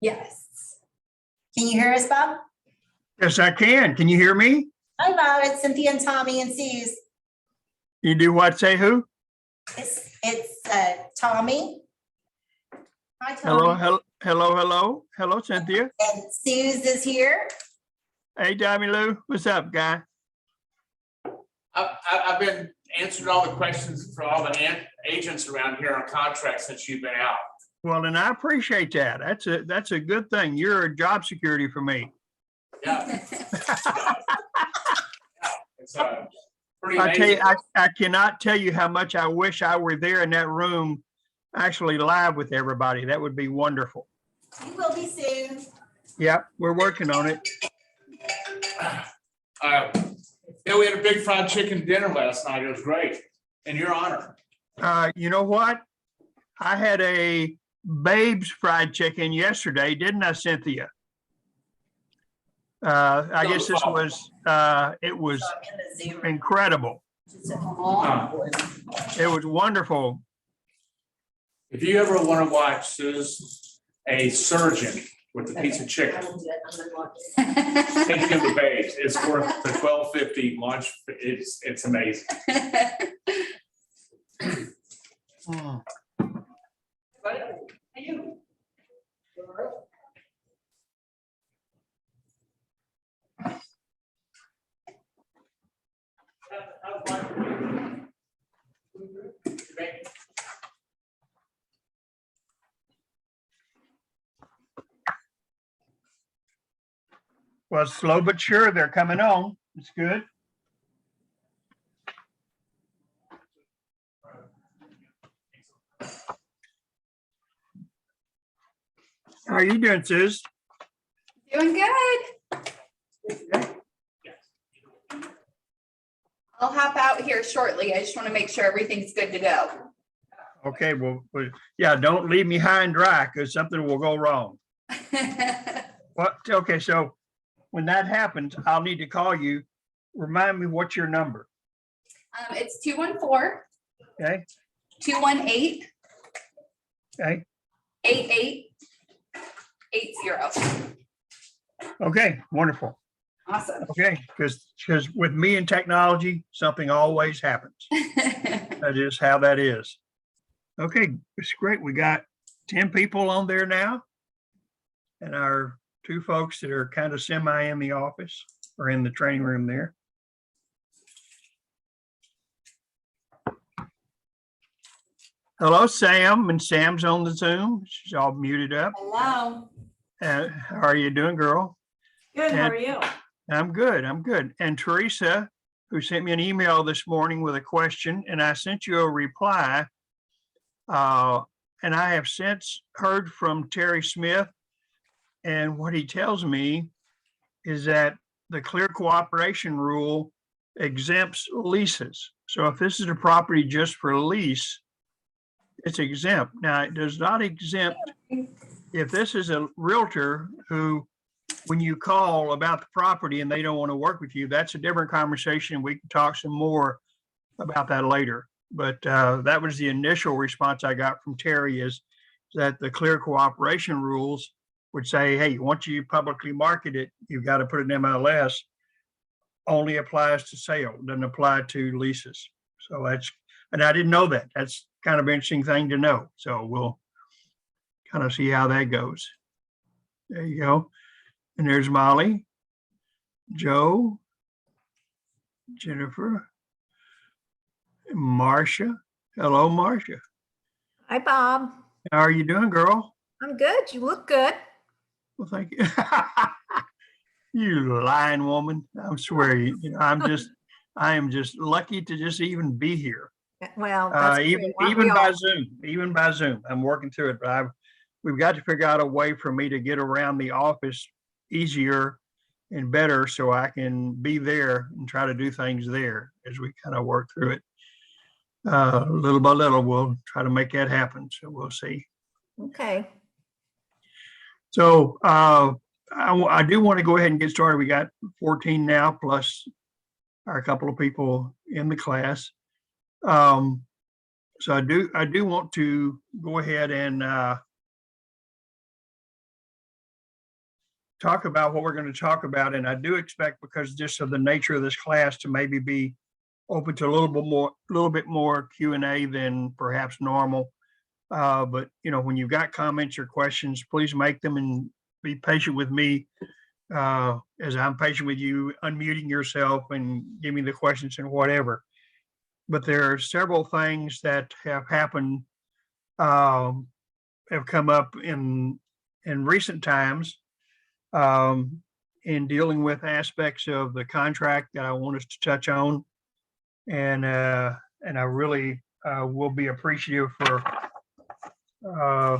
Yes. Can you hear us, Bob? Yes, I can. Can you hear me? Hi, Bob. It's Cynthia and Tommy and Suze. You do what? Say who? It's Tommy. Hi, Tommy. Hello, Cynthia. And Suze is here. Hey, Tommy Lou. What's up, guy? I've been answering all the questions for all the agents around here on contracts since you've been out. Well, and I appreciate that. That's a good thing. You're a job security for me. Yeah. It's pretty I tell you, amazing. I cannot tell you how much I wish I were there in that room, actually live with everybody. That would be wonderful. You will be soon. Yep, we're working on it. Yeah, we had a big fried chicken dinner last night. It was great. In your honor. You know what? I had a Babe's fried chicken yesterday, didn't I, Cynthia? I guess this was, it was incredible. It was wonderful. If you ever want to watch, there's a surgeon with a piece of chicken. Take him to Babes. It's worth the $12.50 lunch. It's amazing. Mm. Well, slow but sure, they're coming on. It's good. How are you doing, Suze? Doing good. I'll hop out here shortly. I just want to make sure everything's good to go. Okay, well, yeah, don't leave me high and dry because something will go wrong. Well, okay, so when that happens, I'll need to call you. Remind me, what's your number? It's 214. Okay. 218. Okay. 8880. Okay, wonderful. Awesome. Okay, because with me and technology, something always happens. That is how that is. Okay, it's great. We got 10 people on there now. And our 2 folks that are kind of semi in the office or in the training room there. Hello, Sam, and Sam's on the Zoom. She's all muted up. Hello. How are you doing, girl? Good. How And- are you? I'm good. I'm good. And Teresa, who sent me an email this morning with a question, and I sent you a reply. And I have since heard from Terry Smith, and what he tells me is that the clear cooperation rule exempts leases. So if this is a property just for lease, it's exempt. Now, it does not exempt if this is a realtor who, when you call about the property and they don't want to work with you, that's a different conversation. We can talk some more about that later. But that was the initial response I got from Terry, is that the clear cooperation rules would say, hey, once you publicly market it, you've got to put an MLS, only applies to sale, doesn't apply to leases. So that's, and I didn't know that. That's kind of an interesting thing to know. So we'll kind of see how that goes. There you go. And there's Molly, Joe, Jennifer, Marcia. Hello, Marcia. Hi, Bob. How are you doing, girl? I'm good. You look good. Well, thank you. You lying woman. I swear, I am just lucky to just even be here. Well, that's Even great. Aren't we by all? Zoom, even by Zoom. I'm working through it, but we've got to figure out a way for me to get around the office easier and better so I can be there and try to do things there as we kind of work through it. Little by little, we'll try to make that happen. So we'll see. Okay. So I do want to go ahead and get started. We got 14 now, plus our couple of people in the class. So I do want to go ahead and talk about what we're going to talk about. And I do expect, because just of the nature of this class, to maybe be open to a little bit more Q&A than perhaps normal. But when you've got comments or questions, please make them and be patient with me as I'm patient with you, unmuting yourself and give me the questions and whatever. But there are several things that have happened, have come up in recent times in dealing with aspects of the contract that I want us to touch on. And I really will be appreciative for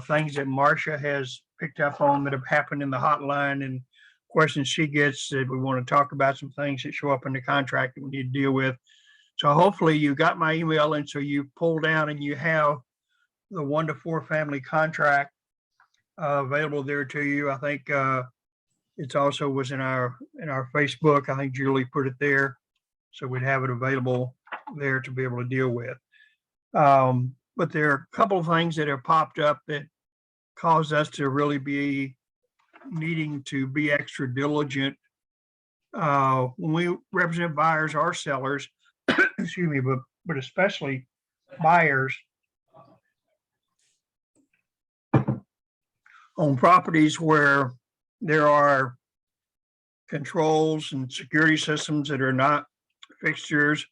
things that Marcia has picked up on that have happened in the hotline and questions she gets that we want to talk about, some things that show up in the contract that we need to deal with. So hopefully you got my email, and so you pull down and you have the 1 to 4 family contract available there to you. I think it's also was in our Facebook. I think Julie put it there, so we'd have it available there to be able to deal with. But there are a couple of things that have popped up that cause us to really be needing to be extra diligent when we represent buyers or sellers, excuse me, but especially buyers on properties where there are controls and security systems that are not fixtures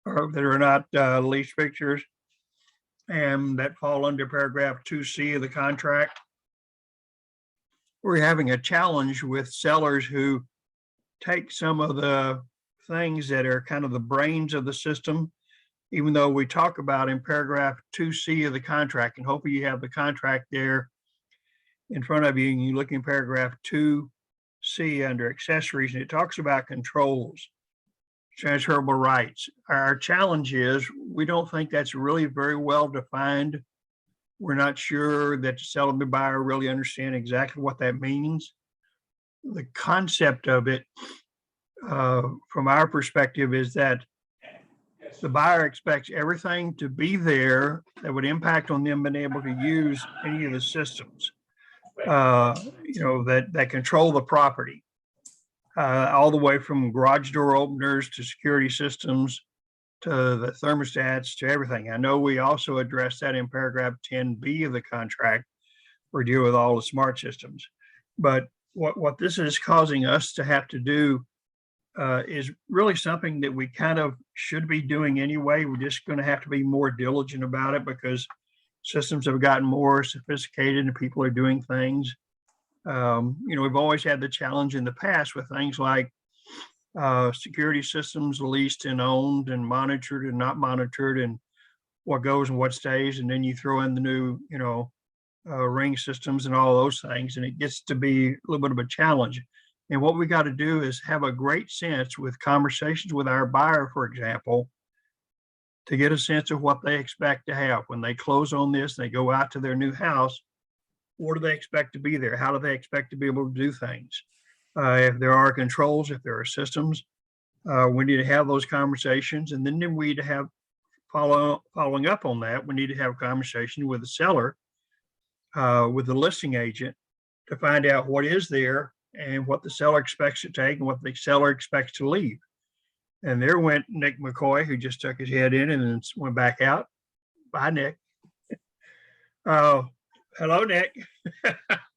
or that are not lease fixtures, and that fall under paragraph 2C of the contract. We're having a challenge with sellers who take some of the things that are kind of the brains of the system, even though we talk about in paragraph 2C of the contract, and hopefully you have the contract there in front of you, and you look in paragraph 2C under accessories, and it talks about controls, transferable rights. Our challenge is we don't think that's really very well defined. We're not sure that the seller and the buyer really understand exactly what that means. The concept of it, from our perspective, is that the buyer expects everything to be there that would impact on them being able to use any of the systems, that control the property, all the way from garage door openers to security systems to the thermostats to everything. I know we also addressed that in paragraph 10B of the contract. We deal with all the smart systems. But what this is causing us to have to do is really something that we kind of should be doing anyway. We're just going to have to be more diligent about it because systems have gotten more sophisticated and people are doing things. We've always had the challenge in the past with things like security systems leased and owned and monitored and not monitored, and what goes and what stays. And then you throw in the new, ring systems and all those things, and it gets to be a little bit of a challenge. And what we got to do is have a great sense with conversations with our buyer, for example, to get a sense of what they expect to have when they close on this, they go out to their new house. What do they expect to be there? How do they expect to be able to do things? If there are controls, if there are systems, we need to have those conversations. And then we need to have following up on that. We need to have a conversation with the seller, with the listing agent, to find out what is there and what the seller expects to take and what the seller expects to leave. And there went Nick McCoy, who just stuck his head in and then went back out. Bye, Nick. Hello, Nick.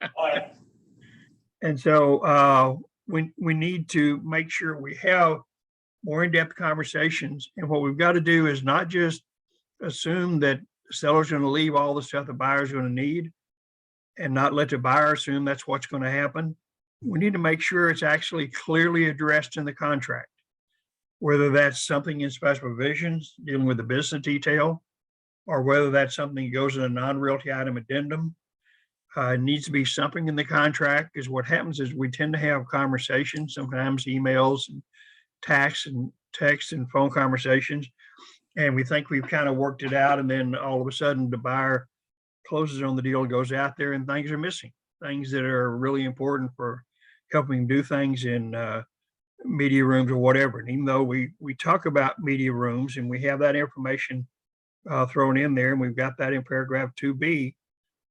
Hi. And so we need to make sure we have more in-depth conversations. And what we've got to do is not just assume that the seller's going to leave all the stuff the buyer's going to need and not let the buyer assume that's what's going to happen. We need to make sure it's actually clearly addressed in the contract, whether that's something in special provisions dealing with the business detail, or whether that's something that goes in a non-realty item addendum. It needs to be something in the contract, because what happens is we tend to have conversations, sometimes emails and text and phone conversations, and we think we've kind of worked it out, and then all of a sudden the buyer closes on the deal, goes out there, and things are missing, things that are really important for helping do things in media rooms or whatever. And even though we talk about media rooms and we have that information thrown in there, and we've got that in paragraph 2B,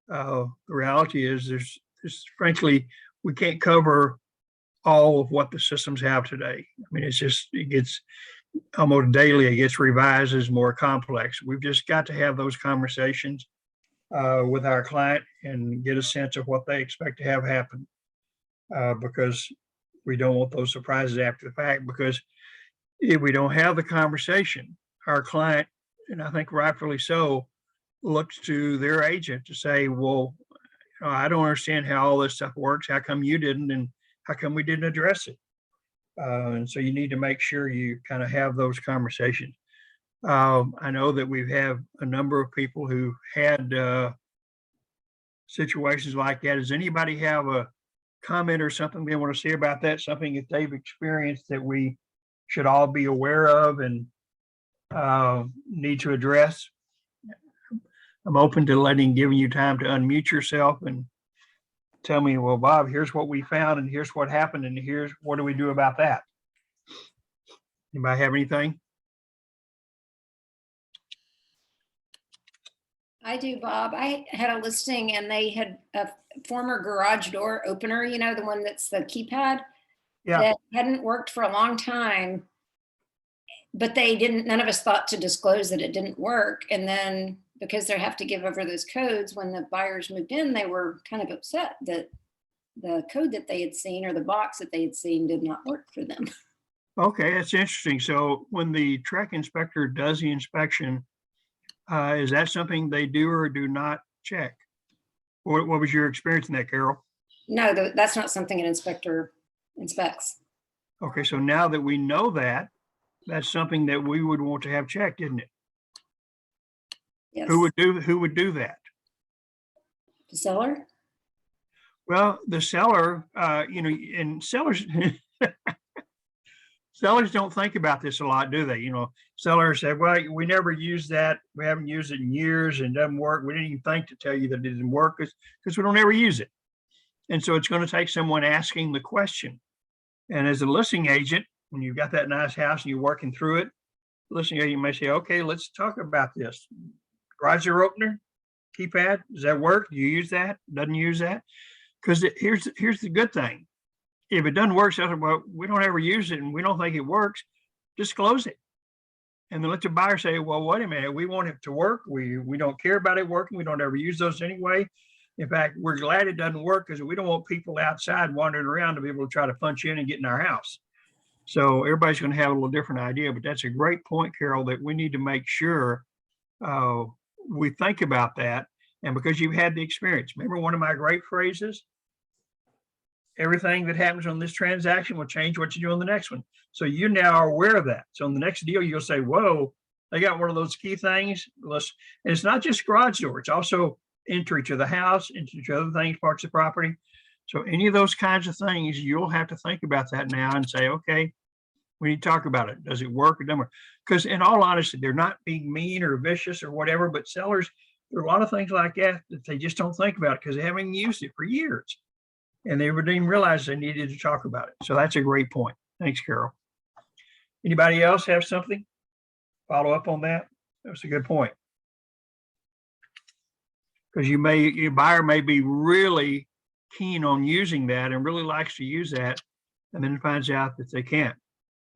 the reality is there's frankly, we can't cover all of what the systems have today. I mean, it gets almost daily, it gets revised as more complex. We've just got to have those conversations with our client and get a sense of what they expect to have happen. Because we don't want those surprises after the fact, because if we don't have the conversation, our client, and I think rightfully so, looks to their agent to say, well, I don't understand how all this stuff works. How come you didn't? And how come we didn't address it? And so you need to make sure you kind of have those conversations. I know that we've had a number of people who had situations like that. Does anybody have a comment or something they want to say about that? Something that they've experienced that we should all be aware of and need to address? I'm open to giving you time to unmute yourself and tell me, well, Bob, here's what we found and here's what happened and here's what do we do about that? Anybody have anything? I do, Bob. I had a listing and they had a former garage door opener, you know, the one that's the keypad. Yeah. That hadn't worked for a long time, but none of us thought to disclose that it didn't work. And then because they have to give over those codes, when the buyers moved in, they were kind of upset that the code that they had seen or the box that they had seen did not work for them. Okay, that's interesting. So when the track inspector does the inspection, is that something they do or do not check? What was your experience in that, Carol? No, that's not something an inspector inspects. Okay, so now that we know that, that's something that we would want to have checked, isn't it? Yes. Who would do that? The seller? Well, the seller, and sellers, sellers don't think about this a lot, do they? Sellers say, well, we never use that. We haven't used it in years and it doesn't work. We didn't even think to tell you that it didn't work because we don't ever use it. And so it's going to take someone asking the question. And as a listing agent, when you've got that nice house and you're working through it, the listing agent may say, okay, let's talk about this. Garage door opener, keypad, does that work? Do you use that? Doesn't use that? Because here's the good thing. If it doesn't work, well, we don't ever use it and we don't think it works, disclose it. And then let the buyer say, well, wait a minute, we want it to work. We don't care about it working. We don't ever use those anyway. In fact, we're glad it doesn't work because we don't want people outside wandering around to be able to try to punch in and get in our house. So everybody's going to have a little different idea, but that's a great point, Carol, that we need to make sure we think about that. And because you've had the experience, remember one of my great phrases, everything that happens on this transaction will change what you do on the next one. So you now are aware of that. So on the next deal, you'll say, whoa, they got one of those key things. And it's not just garage door, it's also entry to the house, entry to other things, parts of the property. So any of those kinds of things, you'll have to think about that now and say, okay, we need to talk about it. Does it work or doesn't work? Because in all honesty, they're not being mean or vicious or whatever, but sellers, there are a lot of things like that they just don't think about because they haven't used it for years. And they didn't even realize they needed to talk about it. So that's a great point. Thanks, Carol. Anybody else have something? Follow up on that? That's a good point. Because your buyer may be really keen on using that and really likes to use that, and then finds out that they can't.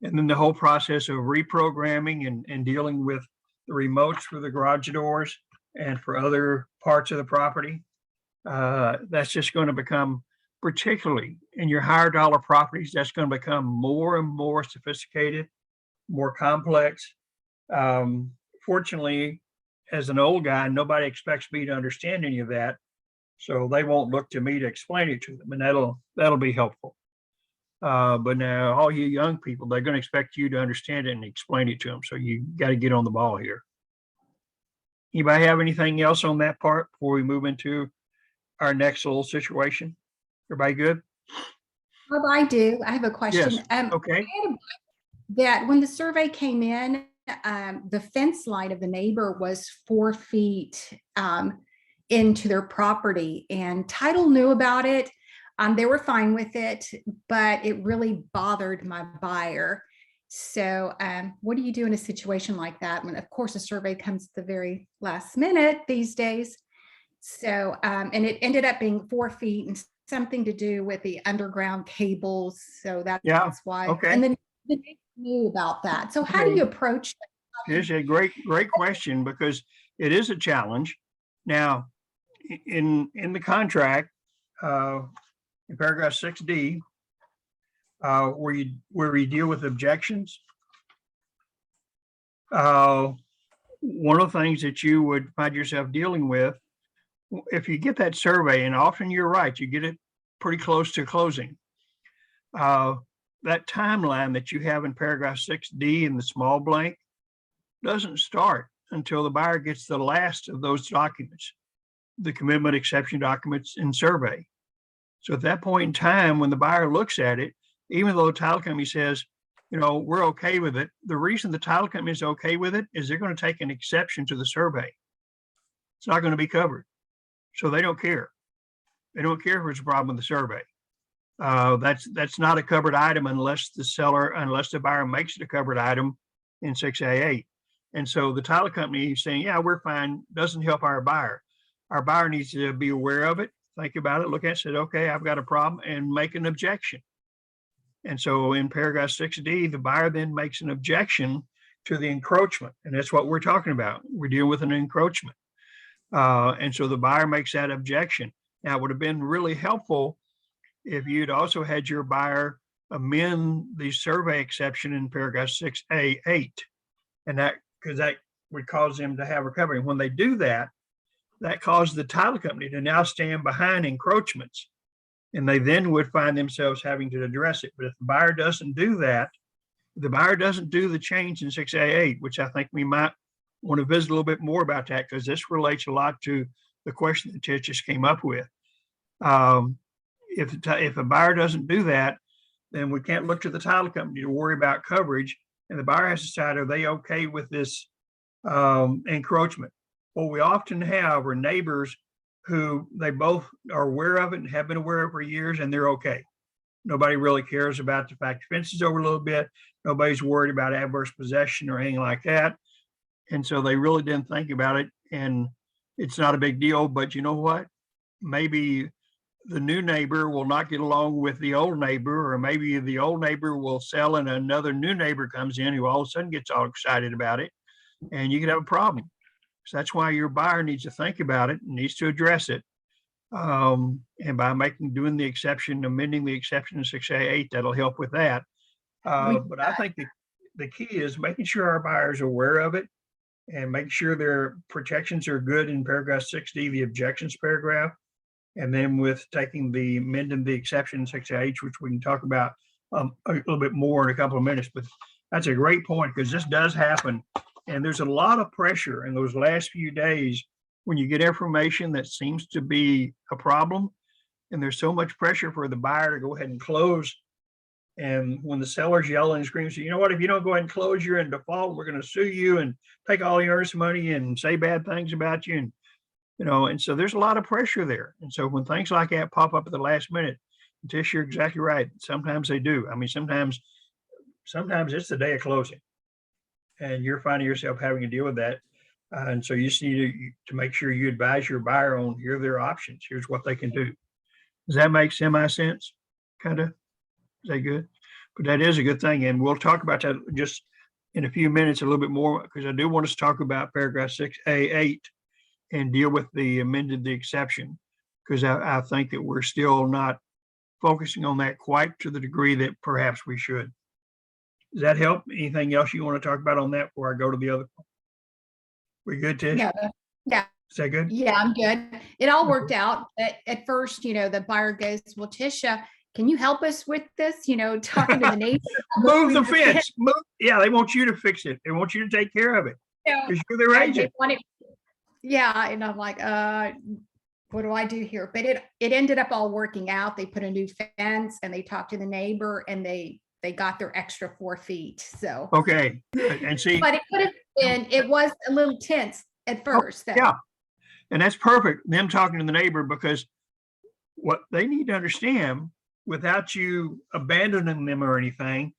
And then the whole process of reprogramming and dealing with the remotes for the garage doors and for other parts of the property, that's just going to become, particularly in your higher dollar properties, that's going to become more and more sophisticated, more complex. Fortunately, as an old guy, nobody expects me to understand any of that. So they won't look to me to explain it to them, and that'll be helpful. But now all you young people, they're going to expect you to understand it and explain it to them. So you got to get on the ball here. Anybody have anything else on that part before we move into our next little situation? Everybody good? Bob, I do. I have a question. Yes. Okay. That when the survey came in, the fence line of the neighbor was 4 feet into their property, and title knew about it. They were fine with it, but it really bothered my buyer. So what do you do in a situation like that when, of course, a survey comes at the very last minute these days? So, and it ended up being 4 feet something to do with the underground cables, so that's Yeah, why. okay. And then the neighbor knew about that. So how do Okay. you approach? It's a great question because it is a challenge. Now, in the contract, in paragraph 6D, where we deal with objections, one of the things that you would find yourself dealing with, if you get that survey, and often you're right, you get it pretty close to closing. That timeline that you have in paragraph 6D in the small blank doesn't start until the buyer gets the last of those documents, the commitment exception documents and survey. So at that point in time, when the buyer looks at it, even though the title company says, you know, we're okay with it, the reason the title company is okay with it is they're going to take an exception to the survey. It's not going to be covered. So they don't care. They don't care if it's a problem with the survey. That's not a covered item unless the buyer makes it a covered item in 6A8. And so the title company is saying, yeah, we're fine, doesn't help our buyer. Our buyer needs to be aware of it, think about it, look at it, say, okay, I've got a problem, and make an objection. And so in paragraph 6D, the buyer then makes an objection to the encroachment. And that's what we're talking about. We're dealing with an encroachment. And so the buyer makes that objection. Now, it would have been really helpful if you'd also had your buyer amend the survey exception in paragraph 6A8. And because that would cause them to have recovery. And when they do that, that causes the title company to now stand behind encroachments. And they then would find themselves having to address it. But if the buyer doesn't do that, the buyer doesn't do the change in 6A8, which I think we might want to visit a little bit more about that, because this relates a lot to the question that Tish just came up with. If a buyer doesn't do that, then we can't look to the title company to worry about coverage. And the buyer has to decide, are they okay with this encroachment? What we often have are neighbors who they both are aware of it and have been aware of it for years, and they're okay. Nobody really cares about the fact the fence is over a little bit. Nobody's worried about adverse possession or anything like that. And so they really didn't think about it, and it's not a big deal. But you know what? Maybe the new neighbor will not get along with the old neighbor, or maybe the old neighbor will sell and another new neighbor comes in who all of a sudden gets all excited about it, and you could have a problem. So that's why your buyer needs to think about it, needs to address it. And by doing the exception, amending the exception in 6A8, that'll help with that. But I think the key is making sure our buyers are aware of it and making sure their protections are good in paragraph 6D, the objections paragraph. And then with taking the amending the exception in 6H, which we can talk about a little bit more in a couple of minutes. But that's a great point, because this does happen. And there's a lot of pressure in those last few days when you get information that seems to be a problem. And there's so much pressure for the buyer to go ahead and close. And when the seller's yelling and screaming, you know what, if you don't go ahead and close, you're in default. We're going to sue you and take all your earnest money and say bad things about you. And, you know, and so there's a lot of pressure there. And so when things like that pop up at the last minute, Tish, you're exactly right. Sometimes they do. I mean, sometimes it's the day of closing and you're finding yourself having to deal with that. And so you just need to make sure you advise your buyer on, here are their options. Here's what they can do. Does that make semi-sense? Kind of? Is that good? But that is a good thing. And we'll talk about that just in a few minutes, a little bit more, because I do want us to talk about paragraph 6A8 and deal with the exception, because I think that we're still not focusing on that quite to the degree that perhaps we should. Does that help? Anything else you want to talk about on that before I go to the other? We good, Tish? Yeah. Is that good? Yeah, I'm good. It all worked out. At first, the buyer goes, well, Tisha, can you help us with this? Talking to the neighbor. Move the fence. Yeah, they want you to fix it. They want you to take care of it. Because you're their agent. Yeah, and I'm like, what do I do here? But it ended up all working out. They put a new fence and they talked to the neighbor and they got their extra 4 feet. So okay, and see, but it could have been. It was a little tense at first. Yeah, and that's perfect. Them talking to the neighbor, because what they need to understand, without you abandoning them or anything,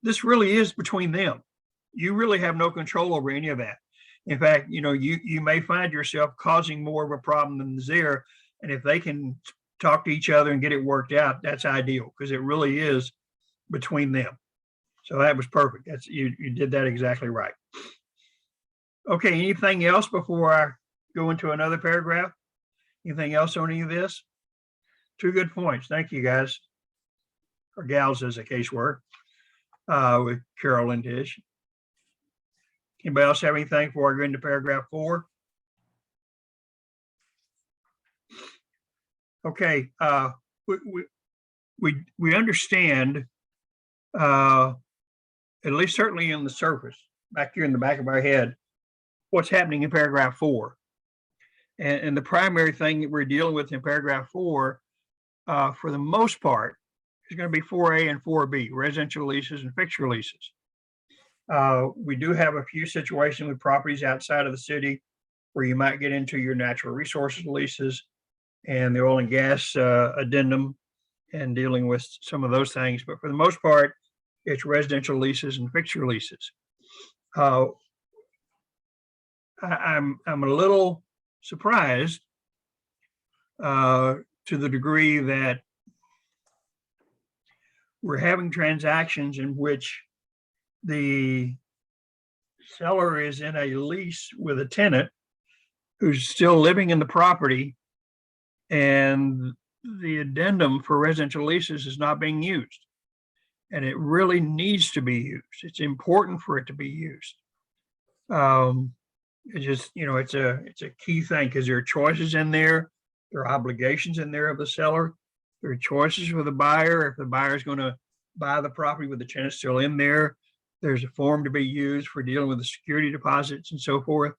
this really is between them. You really have no control over any of that. In fact, you may find yourself causing more of a problem than is there. And if they can talk to each other and get it worked out, that's ideal because it really is between them. So that was perfect. That's you did that exactly right. Okay, anything else before I go into another paragraph? Anything else on any of this? Two good points. Thank you, guys. Or gals, as the case were, with Carol and Tish. Anybody else have anything before I go into paragraph 4? Okay, we understand, at least certainly in the surface, back here in the back of our head, what's happening in paragraph 4. And the primary thing that we're dealing with in paragraph 4, for the most part, is going to be 4A and 4B, residential leases and fixture leases. We do have a few situations with properties outside of the city where you might get into your natural resources leases and the oil and gas addendum and dealing with some of those things. But for the most part, it's residential leases and fixture leases. I'm a little surprised to the degree that we're having transactions in which the seller is in a lease with a tenant who's still living in the property, and the addendum for residential leases is not being used. And it really needs to be used. It's important for it to be used. It's just, it's a key thing because there are choices in there. There are obligations in there of the seller. There are choices for the buyer. If the buyer is going to buy the property with the tenant still in there, there's a form to be used for dealing with the security deposits and so forth.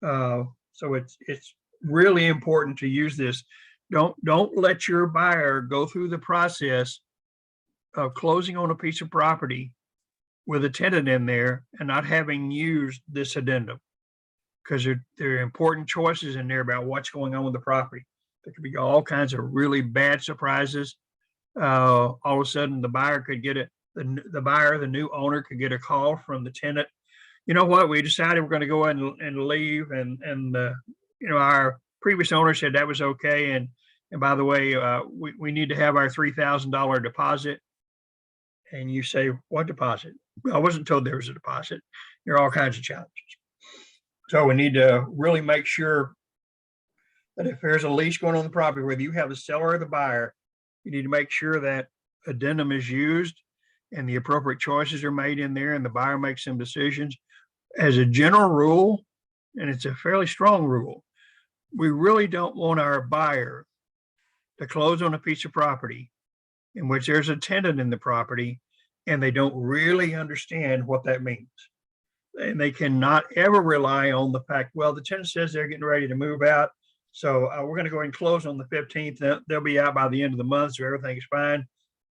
So it's really important to use this. Don't let your buyer go through the process of closing on a piece of property with a tenant in there and not having used this addendum, because there are important choices in there about what's going on with the property. There could be all kinds of really bad surprises. All of a sudden, the buyer could get the new owner could get a call from the tenant. You know what? We decided we're going to go ahead and leave, and our previous owner said that was okay. And by the way, we need to have our $3,000 deposit. And you say, what deposit? I wasn't told there was a deposit. There are all kinds of challenges. So we need to really make sure that if there's a lease going on the property, whether you have the seller or the buyer, you need to make sure that addendum is used and the appropriate choices are made in there and the buyer makes some decisions. As a general rule, and it's a fairly strong rule, we really don't want our buyer to close on a piece of property in which there's a tenant in the property and they don't really understand what that means. And they cannot ever rely on the fact, well, the tenant says they're getting ready to move out, so we're going to go ahead and close on the 15th. They'll be out by the end of the month, so everything is fine.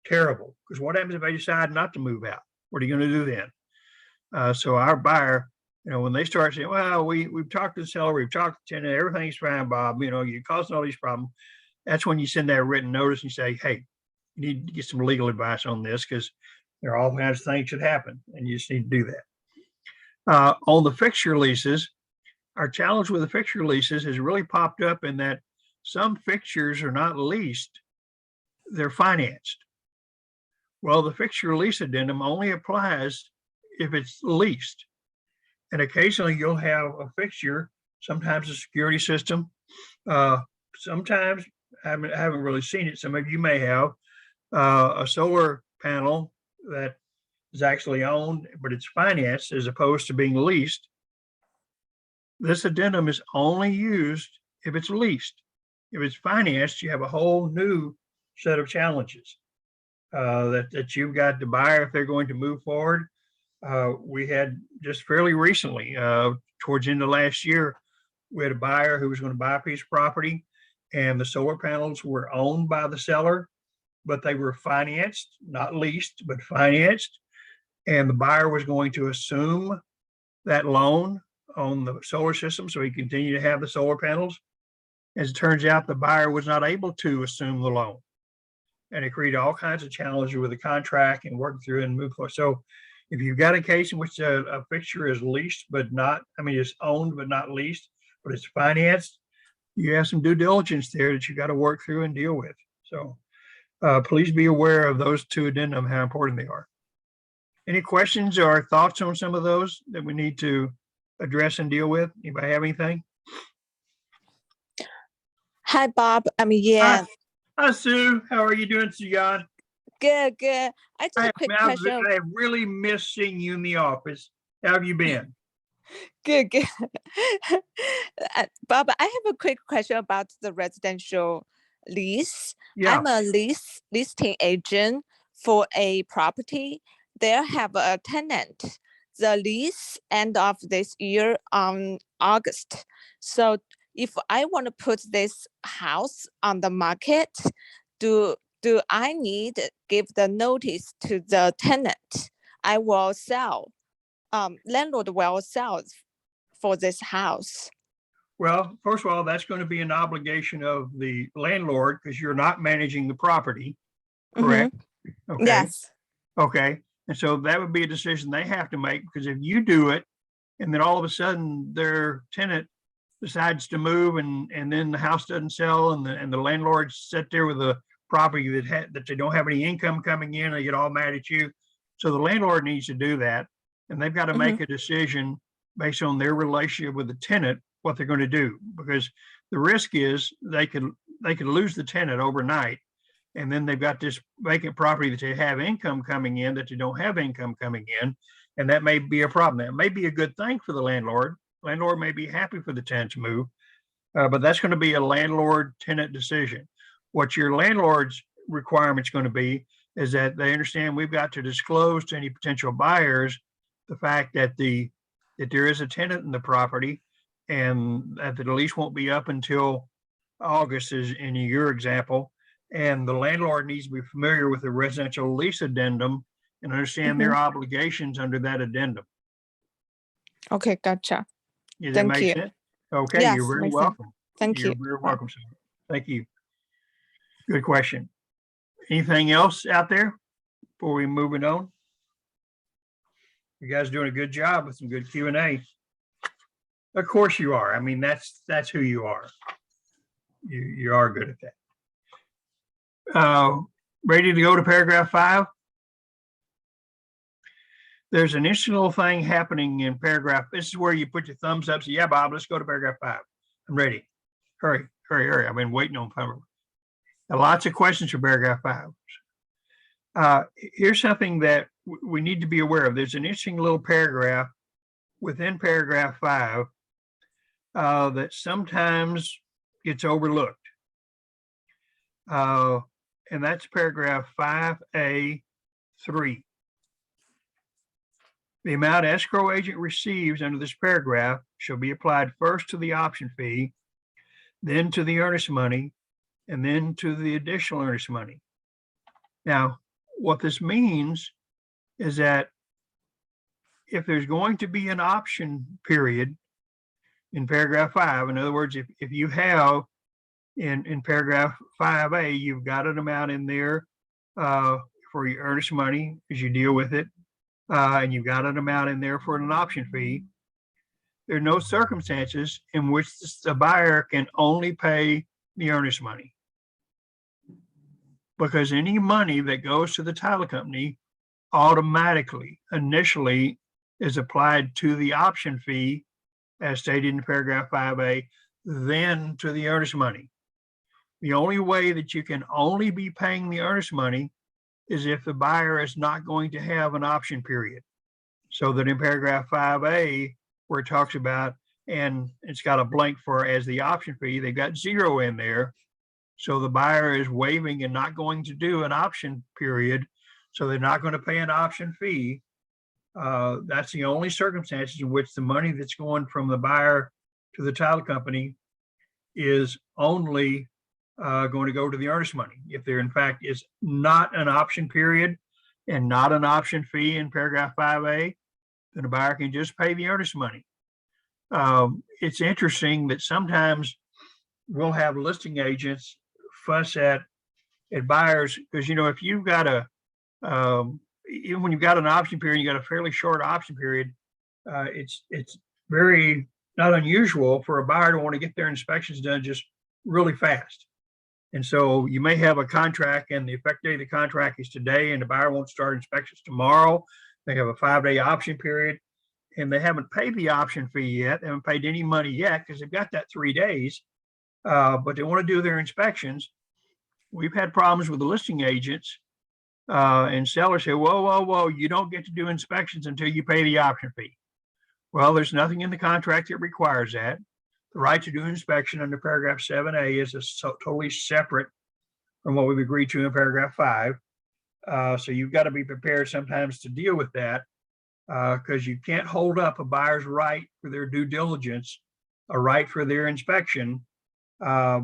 Terrible. Because what happens if they decide not to move out? What are you going to do then? So our buyer, when they start saying, well, we've talked to the seller, we've talked to the tenant, everything's fine, Bob, you're causing all these problems. That's when you send that written notice and you say, hey, you need to get some legal advice on this because there are all kinds of things that happen and you just need to do that. On the fixture leases, our challenge with the fixture leases has really popped up in that some fixtures are not leased, they're financed. Well, the fixture lease addendum only applies if it's leased. And occasionally you'll have a fixture, sometimes a security system. Sometimes, I haven't really seen it, some of you may have, a solar panel that is actually owned, but it's financed as opposed to being leased. This addendum is only used if it's leased. If it's financed, you have a whole new set of challenges that you've got to buyer if they're going to move forward. We had just fairly recently, towards the end of last year, we had a buyer who was going to buy a piece of property and the solar panels were owned by the seller, but they were financed, not leased, but financed. And the buyer was going to assume that loan on the solar system so he continued to have the solar panels. As it turns out, the buyer was not able to assume the loan. And it created all kinds of challenges with the contract and working through and move forward. So if you've got a case in which a fixture is leased, but not, it's owned but not leased, but it's financed, you have some due diligence there that you got to work through and deal with. So please be aware of those two addendum, how important they are. Any questions or thoughts on some of those that we need to address and deal with? Anybody have anything? Hi, Bob. Yeah, Hi, Sue. How are you doing, Suyan? good, good. I just a quick I question. have really missed seeing you in the office. How have you been? Good, good. Bob, I have a quick question about the residential lease. Yeah, I'm a listing agent for a property. They have a tenant. The lease end of this year on August. So if I want to put this house on the market, do I need to give the notice to the tenant? I will sell. Landlord will sell for this house. well, first of all, that's going to be an obligation of the landlord because you're not managing the property, correct? Okay. Yes. Okay. And so that would be a decision they have to make because if you do it and then all of a sudden their tenant decides to move and then the house doesn't sell and the landlord sit there with a property that they don't have any income coming in, they get all mad at you. So the landlord needs to do that. And they've got to make a decision based on their relationship with the tenant, what they're going to do, because the risk is they could lose the tenant overnight. And then they've got this vacant property that they have income coming in that they don't have income coming in. And that may be a problem. That may be a good thing for the landlord. Landlord may be happy for the tenant to move, but that's going to be a landlord tenant decision. What your landlord's requirement's going to be is that they understand we've got to disclose to any potential buyers the fact that that there is a tenant in the property and that the lease won't be up until August, is in your example. And the landlord needs to be familiar with the residential lease addendum and understand their obligations under that addendum. Okay, gotcha. Does that Thank make you. sense? Okay, Yes, you're very makes sense. welcome. Thank You're you. very welcome, sir. Thank you. Good question. Anything else out there before we move it on? You guys are doing a good job with some good Q&A. Of course you are. I mean, that's who you are. You are good at that. Ready to go to paragraph 5? There's an interesting little thing happening in paragraph. This is where you put your thumbs up. So yeah, Bob, let's go to paragraph 5. I'm ready. Hurry, hurry, hurry. I've been waiting on paragraph. Lots of questions for paragraph 5. Here's something that we need to be aware of. There's an interesting little paragraph within paragraph 5 that sometimes gets overlooked. And that's paragraph 5A3. The amount escrow agent receives under this paragraph shall be applied first to the option fee, then to the earnest money, and then to the additional earnest money. Now, what this means is that if there's going to be an option period in paragraph 5, in other words, if you have in paragraph 5A, you've got an amount in there for your earnest money as you deal with it, and you've got an amount in there for an option fee. There are no circumstances in which the buyer can only pay the earnest money, because any money that goes to the title company automatically initially is applied to the option fee as stated in paragraph 5A, then to the earnest money. The only way that you can only be paying the earnest money is if the buyer is not going to have an option period. So that in paragraph 5A, where it talks about, and it's got a blank for as the option fee, they've got 0 in there. So the buyer is waiving and not going to do an option period. So they're not going to pay an option fee. That's the only circumstances in which the money that's going from the buyer to the title company is only going to go to the earnest money. If there in fact is not an option period and not an option fee in paragraph 5A, then the buyer can just pay the earnest money. It's interesting that sometimes we'll have listing agents fuss at buyers because, you know, if you've got even when you've got an option period, you got a fairly short option period, it's very not unusual for a buyer to want to get their inspections done just really fast. And so you may have a contract and the effective date of the contract is today and the buyer won't start inspections tomorrow. They have a 5-day option period and they haven't paid the option fee yet. They haven't paid any money yet because they've got that 3 days, but they want to do their inspections. We've had problems with the listing agents and sellers say, whoa, you don't get to do inspections until you pay the option fee. Well, there's nothing in the contract that requires that. The right to do inspection under paragraph 7A is totally separate from what we've agreed to in paragraph 5. So you've got to be prepared sometimes to deal with that because you can't hold up a buyer's right for their due diligence, a right for their inspection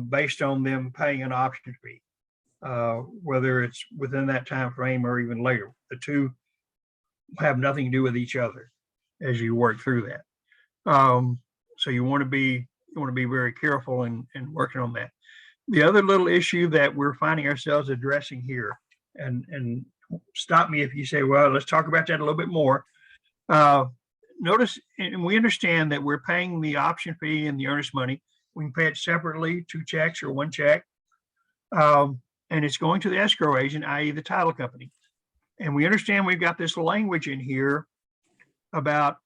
based on them paying an option fee, whether it's within that time frame or even later. The two have nothing to do with each other as you work through that. So you want to be very careful in working on that. The other little issue that we're finding ourselves addressing here, and stop me if you say, well, let's talk about that a little bit more. Notice, and we understand that we're paying the option fee and the earnest money. We can pay it separately, 2 checks or 1 check. And it's going to the escrow agent, i.e. the title company. And we understand we've got this language in here about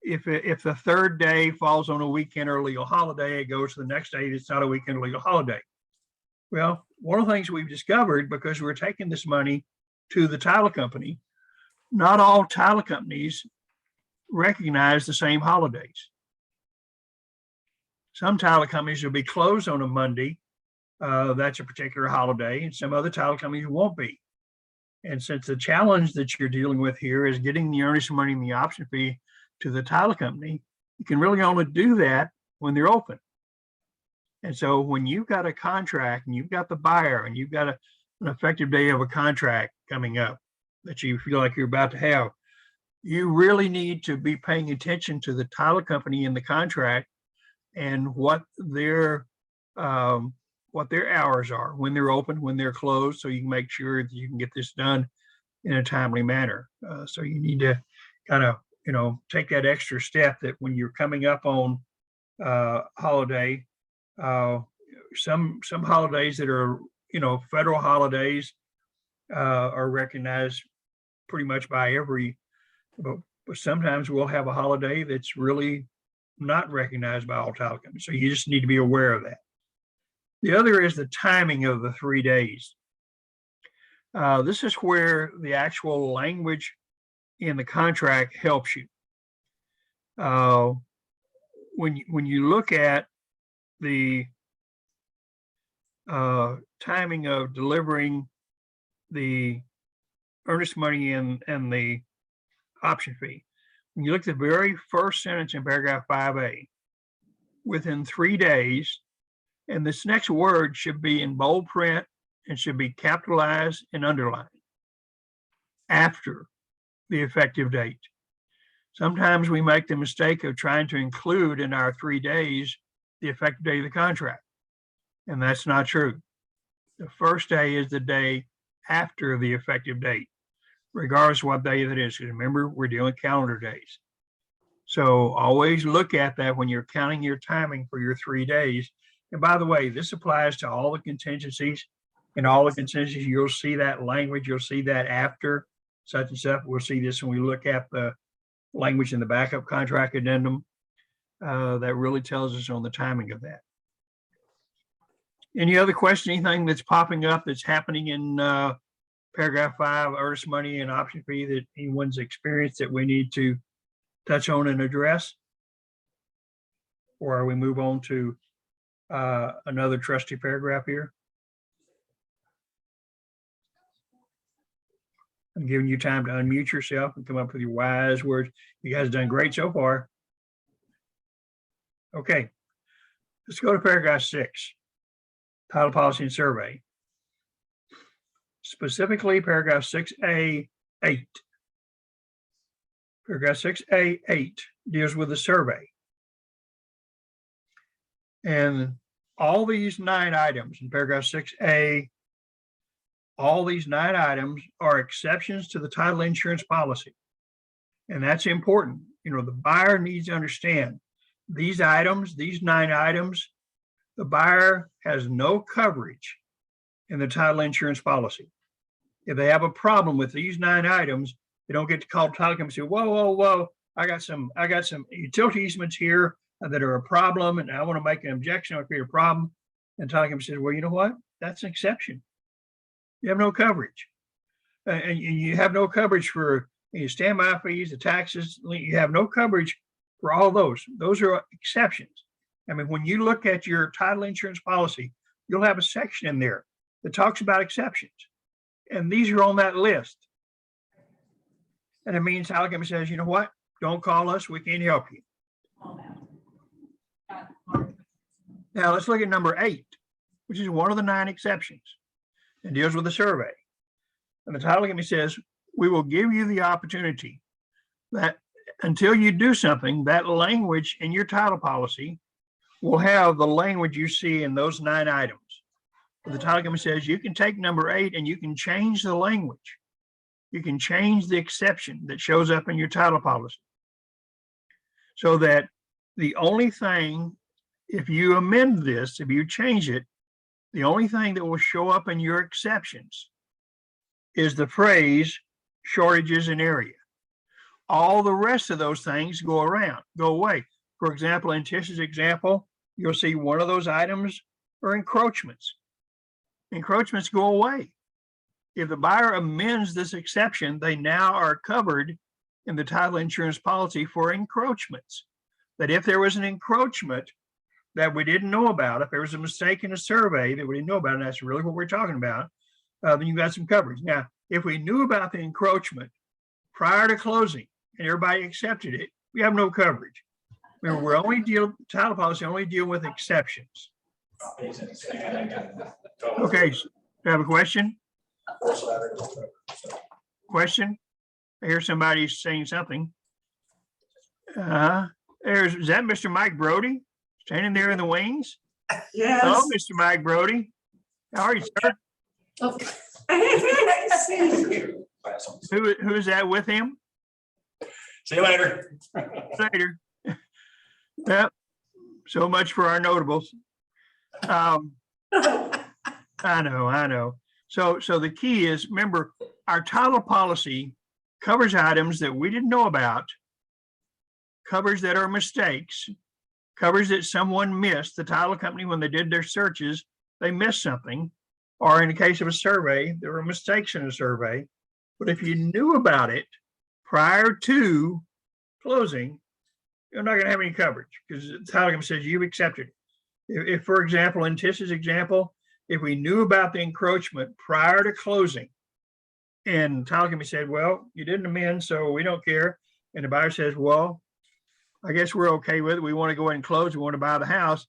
if the 3rd day falls on a weekend or a legal holiday, it goes to the next day. It's not a weekend or legal holiday. Well, one of the things we've discovered, because we're taking this money to the title company, not all title companies recognize the same holidays. Some title companies will be closed on a Monday. That's a particular holiday, and some other title companies won't be. And since the challenge that you're dealing with here is getting the earnest money and the option fee to the title company, you can really only do that when they're open. And so when you've got a contract and you've got the buyer and you've got an effective day of a contract coming up that you feel like you're about to have, you really need to be paying attention to the title company in the contract and what their hours are, when they're open, when they're closed, so you can make sure that you can get this done in a timely manner. So you need to kind of, take that extra step that when you're coming up on holiday, some holidays that are, federal holidays are recognized pretty much by but sometimes we'll have a holiday that's really not recognized by all title companies. So you just need to be aware of that. The other is the timing of the 3 days. This is where the actual language in the contract helps you. When you look at the timing of delivering the earnest money and the option fee, when you look at the very first sentence in paragraph 5A, within 3 days, and this next word should be in bold print and should be capitalized and underlined after the effective date. Sometimes we make the mistake of trying to include in our 3 days the effective date of the contract, and that's not true. The first day is the day after the effective date, regardless of what day that is. Remember, we're dealing calendar days. So always look at that when you're counting your timing for your 3 days. And by the way, this applies to all the contingencies. In all the contingencies, you'll see that language. You'll see that after such and such. We'll see this when we look at the language in the backup contract addendum that really tells us on the timing of that. Any other question, anything that's popping up that's happening in paragraph 5, earnest money and option fee, that anyone's experienced that we need to touch on and address? Or we move on to another trustee paragraph here? I'm giving you time to unmute yourself and come up with your wise words. You guys have done great so far. Okay, let's go to paragraph 6, title policy and survey. Specifically, paragraph 6A8. Paragraph 6A8 deals with the survey. And all these 9 items in paragraph 6A, all these 9 items are exceptions to the title insurance policy. And that's important. the buyer needs to understand these items, these 9 items, the buyer has no coverage in the title insurance policy. If they have a problem with these 9 items, they don't get to call the title company and say, whoa, I got some utility easements here that are a problem, and I want to make an objection, I create a problem. And title company says, well, you know what? That's an exception. You have no coverage. And you have no coverage for standby fees, the taxes. You have no coverage for all those. Those are exceptions. I mean, when you look at your title insurance policy, you'll have a section in there that talks about exceptions. And these are on that list. And it means title company says, you know what? Don't call us. We can't help you. Now let's look at number 8, which is one of the 9 exceptions, and deals with the survey. And the title company says, we will give you the opportunity that until you do something, that language in your title policy will have the language you see in those 9 items. But the title company says you can take number 8 and you can change the language. You can change the exception that shows up in your title policy. So that the only thing, if you amend this, if you change it, the only thing that will show up in your exceptions is the phrase shortages in area. All the rest of those things go away. For example, in Tish's example, you'll see one of those items are encroachments. Encroachments go away. If the buyer amends this exception, they now are covered in the title insurance policy for encroachments. That if there was an encroachment that we didn't know about, if there was a mistake in a survey that we didn't know about, and that's really what we're talking about, then you've got some coverage. Now, if we knew about the encroachment prior to closing and everybody accepted it, we have no coverage. Remember, we're only title policy only deal with exceptions. Okay, so you have a question? Question? I hear somebody saying something. Is that Mr. Mike Brody standing there in the wings? Yes. Hello, Mr. Mike Brody. How are you, sir? Who is that with him? See you later. Later. Yep. So much for our notables. I know. So the key is, remember, our title policy covers items that we didn't know about, covers that are mistakes, covers that someone missed. The title company, when they did their searches, they missed something. Or in the case of a survey, there were mistakes in a survey. But if you knew about it prior to closing, you're not going to have any coverage because the title company says you've accepted it. If, for example, in Tish's example, if we knew about the encroachment prior to closing and the title company said, well, you didn't amend, so we don't care. And the buyer says, well, I guess we're okay with it. We want to go ahead and close. We want to buy the house.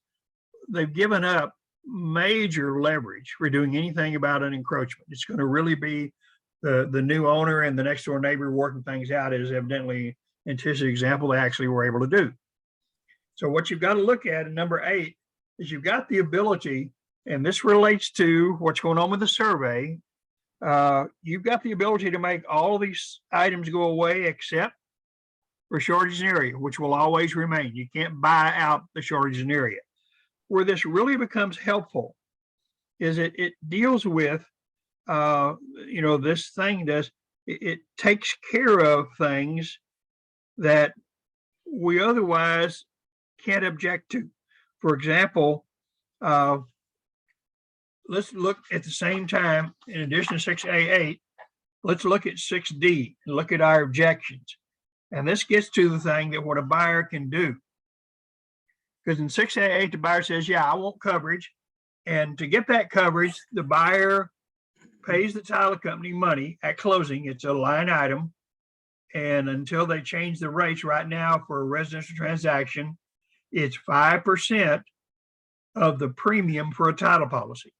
They've given up major leverage for doing anything about an encroachment. It's going to really be the new owner and the next door neighbor working things out, as evidently in Tish's example, they actually were able to do. So what you've got to look at in number 8 is you've got the ability, and this relates to what's going on with the survey. You've got the ability to make all these items go away except for shortage in area, which will always remain. You can't buy out the shortage in area. Where this really becomes helpful is it deals with, this thing does, it takes care of things that we otherwise can't object to. For example, let's look at the same time, in addition to 6A8, let's look at 6D and look at our objections. And this gets to the thing that what a buyer can do. Because in 6A8, the buyer says, yeah, I want coverage. And to get that coverage, the buyer pays the title company money at closing. It's a line item. And until they change the rates right now for a residential transaction, it's 5% of the premium for a title policy.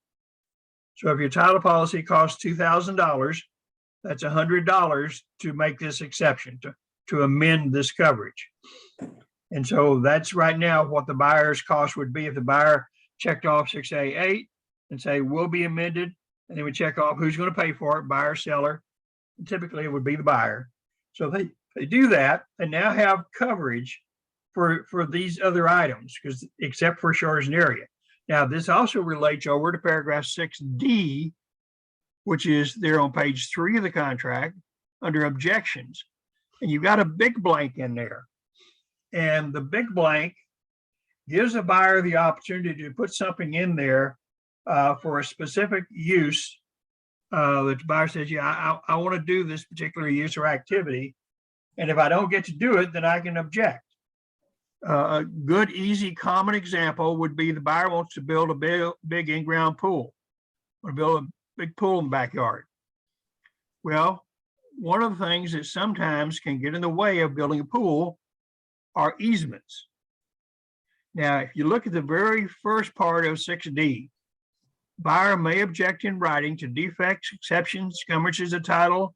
So if your title policy costs $2,000, that's $100 to make this exception, to amend this coverage. And so that's right now what the buyer's cost would be if the buyer checked off 6A8 and say, will be amended. And then we check off who's going to pay for it, buyer, seller. And typically it would be the buyer. So They do that, they now have coverage for these other items, because except for shortage in area. Now, this also relates over to paragraph 6D, which is there on page 3 of the contract under objections. And you've got a big blank in there. And the big blank gives a buyer the opportunity to put something in there for a specific use. That the buyer says, yeah, I want to do this particular use or activity. And if I don't get to do it, then I can object. A good, easy, common example would be the buyer wants to build a big in-ground pool, or build a big pool in the backyard. Well, one of the things that sometimes can get in the way of building a pool are easements. Now, if you look at the very first part of 6D, buyer may object in writing to defects, exceptions, scummages of title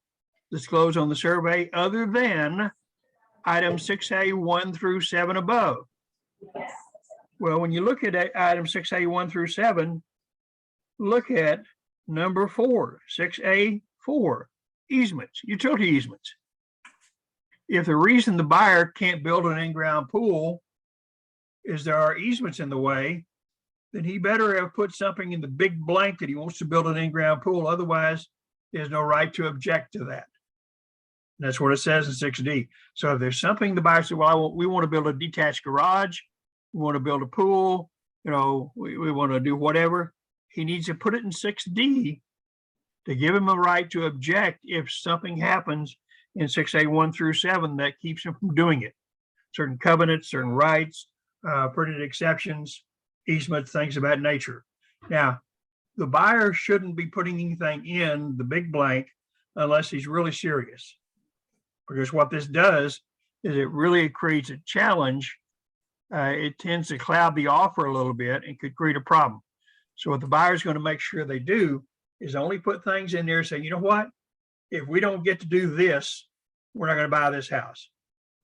disclosed on the survey other than item 6A 1 through 7 above. Well, when you look at item 6A 1 through 7, look at number 4, 6A 4, easements, utility easements. If the reason the buyer can't build an in-ground pool is there are easements in the way, then he better have put something in the big blank that he wants to build an in-ground pool. Otherwise, he has no right to object to that. And that's what it says in 6D. So if there's something the buyer said, well, we want to build a detached garage, we want to build a pool, we want to do whatever, he needs to put it in 6D to give him a right to object if something happens in 6A 1 through 7 that keeps him from doing it. Certain covenants, certain rights, pertinent exceptions, easements, things of that nature. Now, the buyer shouldn't be putting anything in the big blank unless he's really serious. Because what this does is it really creates a challenge. It tends to cloud the offer a little bit and could create a problem. So what the buyer is going to make sure they do is only put things in there saying, you know what, if we don't get to do this, we're not going to buy this house.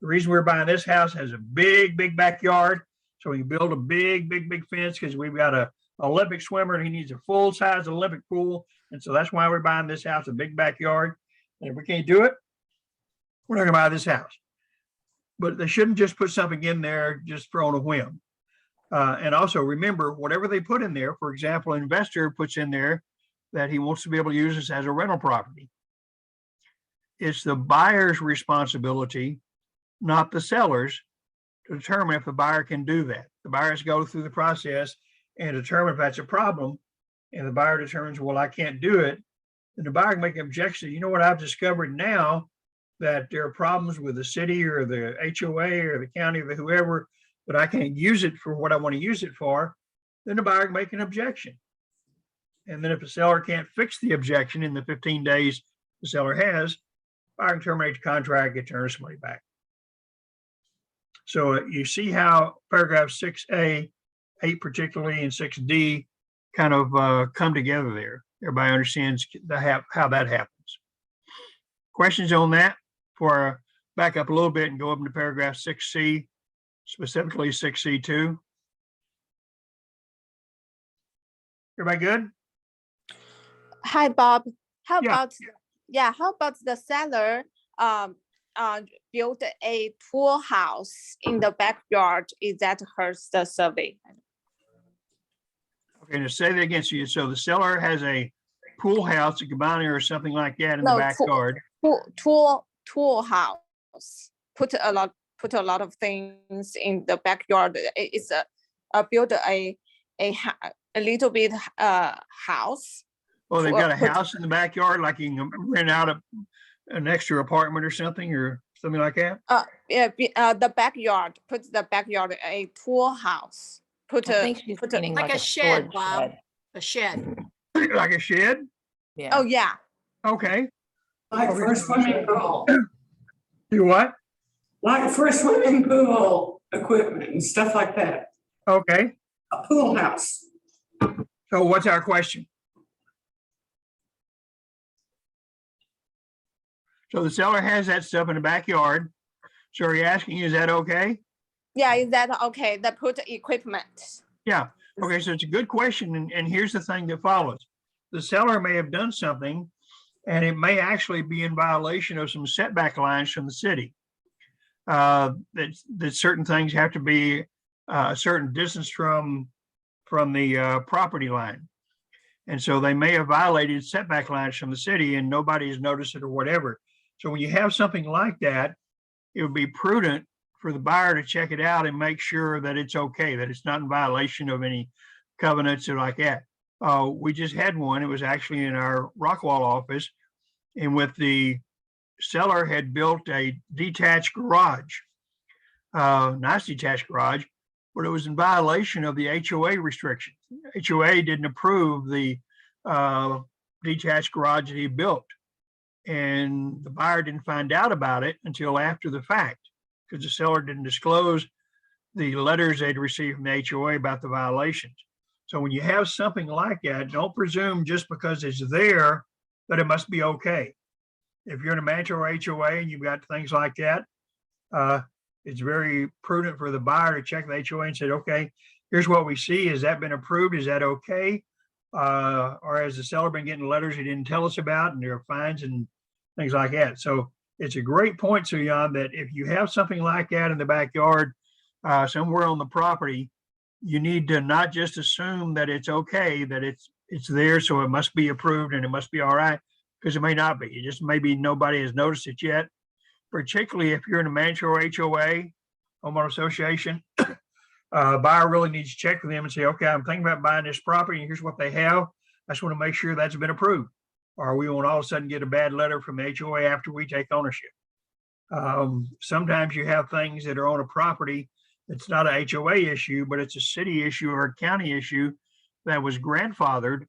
The reason we're buying this house has a big, big backyard. So we can build a big, big, big fence because we've got a Olympic swimmer and he needs a full size Olympic pool. And so that's why we're buying this house, a big backyard. And if we can't do it, we're not going to buy this house. But they shouldn't just put something in there just for on a whim. And also remember, whatever they put in there, for example, an investor puts in there that he wants to be able to use this as a rental property. It's the buyer's responsibility, not the seller's, to determine if the buyer can do that. The buyer has to go through the process and determine if that's a problem. And the buyer determines, well, I can't do it. Then the buyer can make an objection. You know what I've discovered now? That there are problems with the city or the HOA or the county or whoever, but I can't use it for what I want to use it for. Then the buyer can make an objection. And then if the seller can't fix the objection in the 15 days the seller has, buyer can terminate the contract, get turn money back. So you see how paragraph 6A, 8 particularly, and 6D kind of come together there. Everybody understands how that happens. Questions on that? Before I back up a little bit and go up into paragraph 6C, specifically 6C2. Everybody good? Hi, Bob. How Yeah. about the seller built a pool house in the backyard? Is that hurts the survey? Okay, to say that against you. So the seller has a pool house, a cabana or something like that in the backyard. Tool house. Put a lot of things in the backyard. It's build a little bit house. Well, they've got a house in the backyard, like you can rent out an extra apartment or something like that. The backyard. Put the backyard a pool house. I think she's meaning Like a shed, storage Bob. shed. A shed. Like a shed? Yeah. Oh, yeah. Okay. Like for a swimming pool, Do what? like for a swimming pool equipment and stuff like that. Okay. A pool house. So what's our question? So the seller has that stuff in the backyard. So are you asking, is that okay? Yeah, is that okay? The put equipment. Yeah. Okay, so it's a good question. And here's the thing that follows. The seller may have done something and it may actually be in violation of some setback lines from the city. that certain things have to be a certain distance from the property line. And so they may have violated setback lines from the city and nobody's noticed it or whatever. So when you have something like that, it would be prudent for the buyer to check it out and make sure that it's okay, that it's not in violation of any covenants or like that. We just had one. It was actually in our Rockwall office, and with the seller had built a detached garage, nice detached garage, but it was in violation of the HOA restrictions. HOA didn't approve the detached garage that he built. And the buyer didn't find out about it until after the fact, because the seller didn't disclose the letters they'd received from the HOA about the violations. So when you have something like that, don't presume just because it's there that it must be okay. If you're in a mandatory HOA and you've got things like that, it's very prudent for the buyer to check the HOA and say, okay, here's what we see. Has that been approved? Is that okay? Or has the seller been getting letters he didn't tell us about, and there are fines and things like that? So it's a great point, Suyan, that if you have something like that in the backyard, somewhere on the property, you need to not just assume that it's okay, that it's there, so it must be approved and it must be all right, because it may not be. It just maybe nobody has noticed it yet. Particularly if you're in a mandatory HOA, homeowner association, buyer really needs to check with them and say, okay, I'm thinking about buying this property and here's what they have. I just want to make sure that's been approved. Or we won't all of a sudden get a bad letter from the HOA after we take ownership. Sometimes you have things that are on a property that's not a HOA issue, but it's a city issue or a county issue that was grandfathered.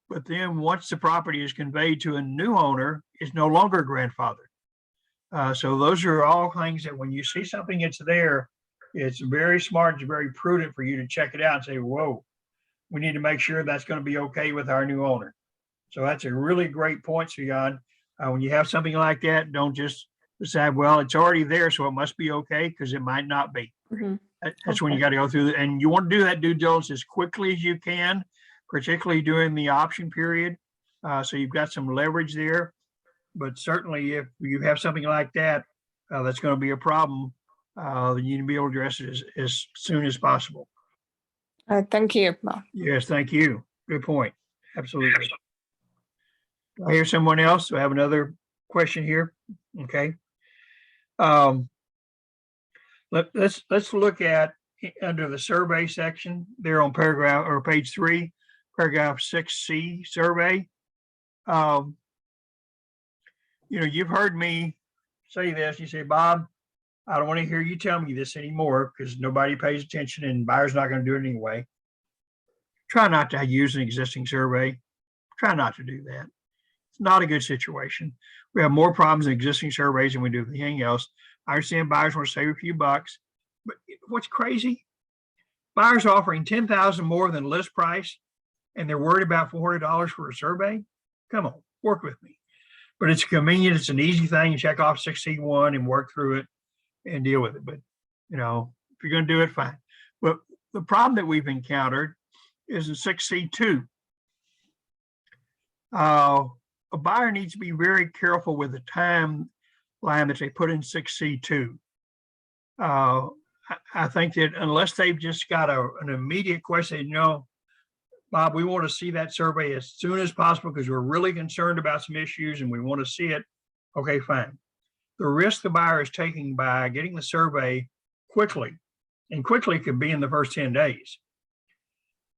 But then once the property is conveyed to a new owner, it's no longer grandfathered. So those are all things that when you see something that's there, it's very smart, it's very prudent for you to check it out and say, whoa, we need to make sure that's going to be okay with our new owner. So that's a really great point, Suyan. When you have something like that, don't just decide, well, it's already there, so it must be okay, because it might not be. That's when you got to go through it. And you want to do that due diligence as quickly as you can, particularly during the option period. So you've got some leverage there. But certainly if you have something like that, that's going to be a problem, then you need to be able to address it as soon as possible. Thank you. Yes, thank you. Good point. Absolutely. Do I hear someone else? Do I have another question here? Okay. Let's look at under the survey section there on paragraph or page 3, paragraph 6C survey. You know, you've heard me say this. You say, Bob, I don't want to hear you tell me this anymore because nobody pays attention and buyer's not going to do it anyway. Try not to use an existing survey. Try not to do that. It's not a good situation. We have more problems in existing surveys than we do with anything else. I understand buyers want to save a few bucks, but what's crazy? Buyers offering $10,000 more than list price, and they're worried about $400 for a survey. Come on, work with me. But it's convenient. It's an easy thing. You check off 6C1 and work through it and deal with it. But you know, if you're going to do it, fine. But the problem that we've encountered is in 6C2. A buyer needs to be very careful with the timeline that they put in 6C2. I think that unless they've just got an immediate question, you know, Bob, we want to see that survey as soon as possible because we're really concerned about some issues and we want to see it. Okay, fine. The risk the buyer is taking by getting the survey quickly, and quickly could be in the first 10 days,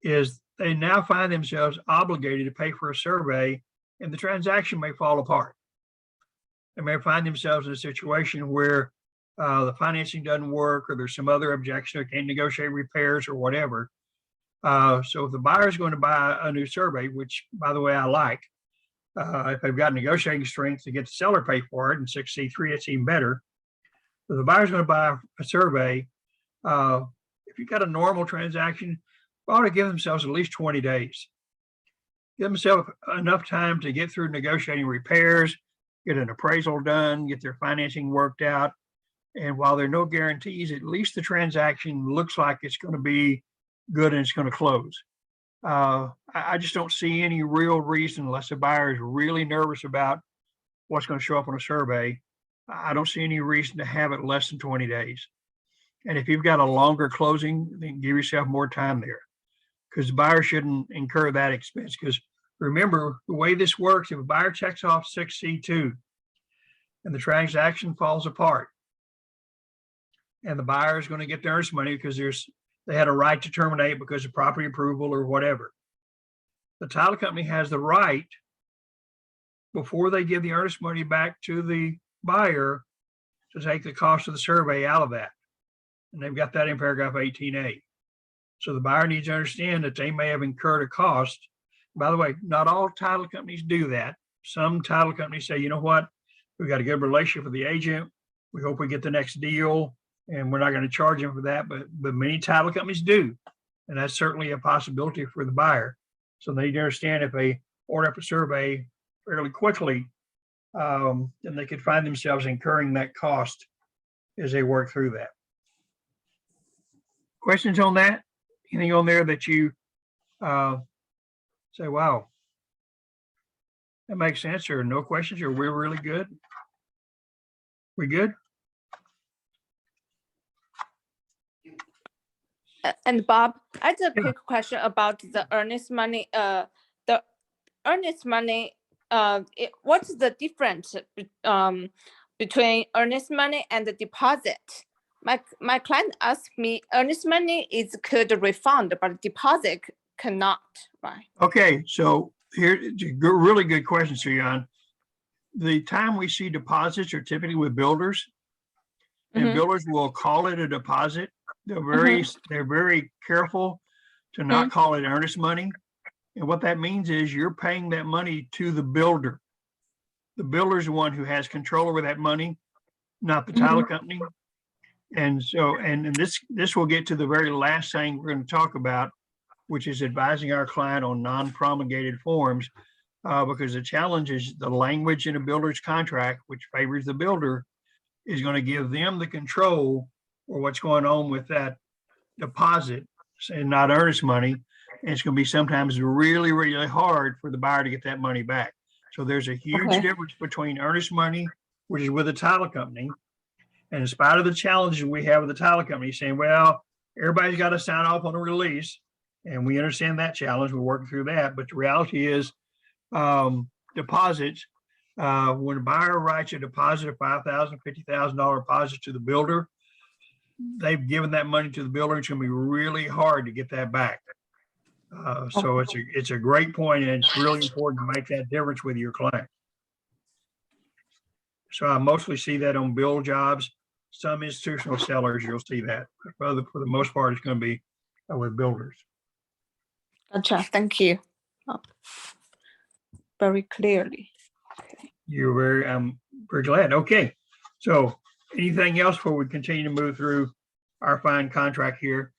is they now find themselves obligated to pay for a survey and the transaction may fall apart. They may find themselves in a situation where the financing doesn't work or there's some other objection or can't negotiate repairs or whatever. So if the buyer is going to buy a new survey, which by the way, I like, if they've got negotiating strength to get the seller pay for it, and 6C3, it's even better. If the buyer's going to buy a survey, if you've got a normal transaction, they ought to give themselves at least 20 days. Give themselves enough time to get through negotiating repairs, get an appraisal done, get their financing worked out. And while there are no guarantees, at least the transaction looks like it's going to be good and it's going to close. I just don't see any real reason, unless the buyer is really nervous about what's going to show up on a survey, I don't see any reason to have it less than 20 days. And if you've got a longer closing, then give yourself more time there, because the buyer shouldn't incur that expense. Because remember, the way this works, if a buyer checks off 6C2 and the transaction falls apart, and the buyer is going to get the earnest money because they had a right to terminate because of property approval or whatever. The title company has the right, before they give the earnest money back to the buyer, to take the cost of the survey out of that. And they've got that in paragraph 18A. So the buyer needs to understand that they may have incurred a cost. By the way, not all title companies do that. Some title companies say, you know what, we've got a good relationship with the agent. We hope we get the next deal, and we're not going to charge them for that. But many title companies do. And that's certainly a possibility for the buyer. So they need to understand, if they order up a survey fairly quickly, then they could find themselves incurring that cost as they work through that. Questions on that? Anything on there that you say, wow, that makes sense, or no questions, or we're really good? We good? And Bob, I have a Yeah. quick question about the earnest money. The earnest money, what's the difference between earnest money and the deposit? My client asked me, earnest money could refund, but deposit cannot, right? Okay, so here's a really good question, Suyan. The time we see deposits are typically with builders, and builders will call it a deposit. They're very careful to not call it earnest money. And what that means is you're paying that money to the builder. The builder is the one who has control over that money, not the title company. And so, and this will get to the very last thing we're going to talk about, which is advising our client on non-promulgated forms, because the challenge is the language in a builder's contract, which favors the builder, is going to give them the control or what's going on with that deposit and not earnest money. And it's going to be sometimes really, really hard for the buyer to get that money back. So there's a huge difference between earnest money, which is with a title company. And in spite of the challenges we have with the title company saying, well, everybody's got to sign off on a release. And we understand that challenge. We're working through that. But the reality is deposits, when a buyer writes a deposit of $5,000, $50,000 deposit to the builder, they've given that money to the builder. It's going to be really hard to get that back. So it's a great point, and it's really important to make that difference with your client. So I mostly see that on build jobs. Some institutional sellers, you'll see that. But for the most part, it's going to be with builders. Gotcha. Thank you. Very clearly. I'm very glad. Okay. So anything else before we continue to move through our fine contract here?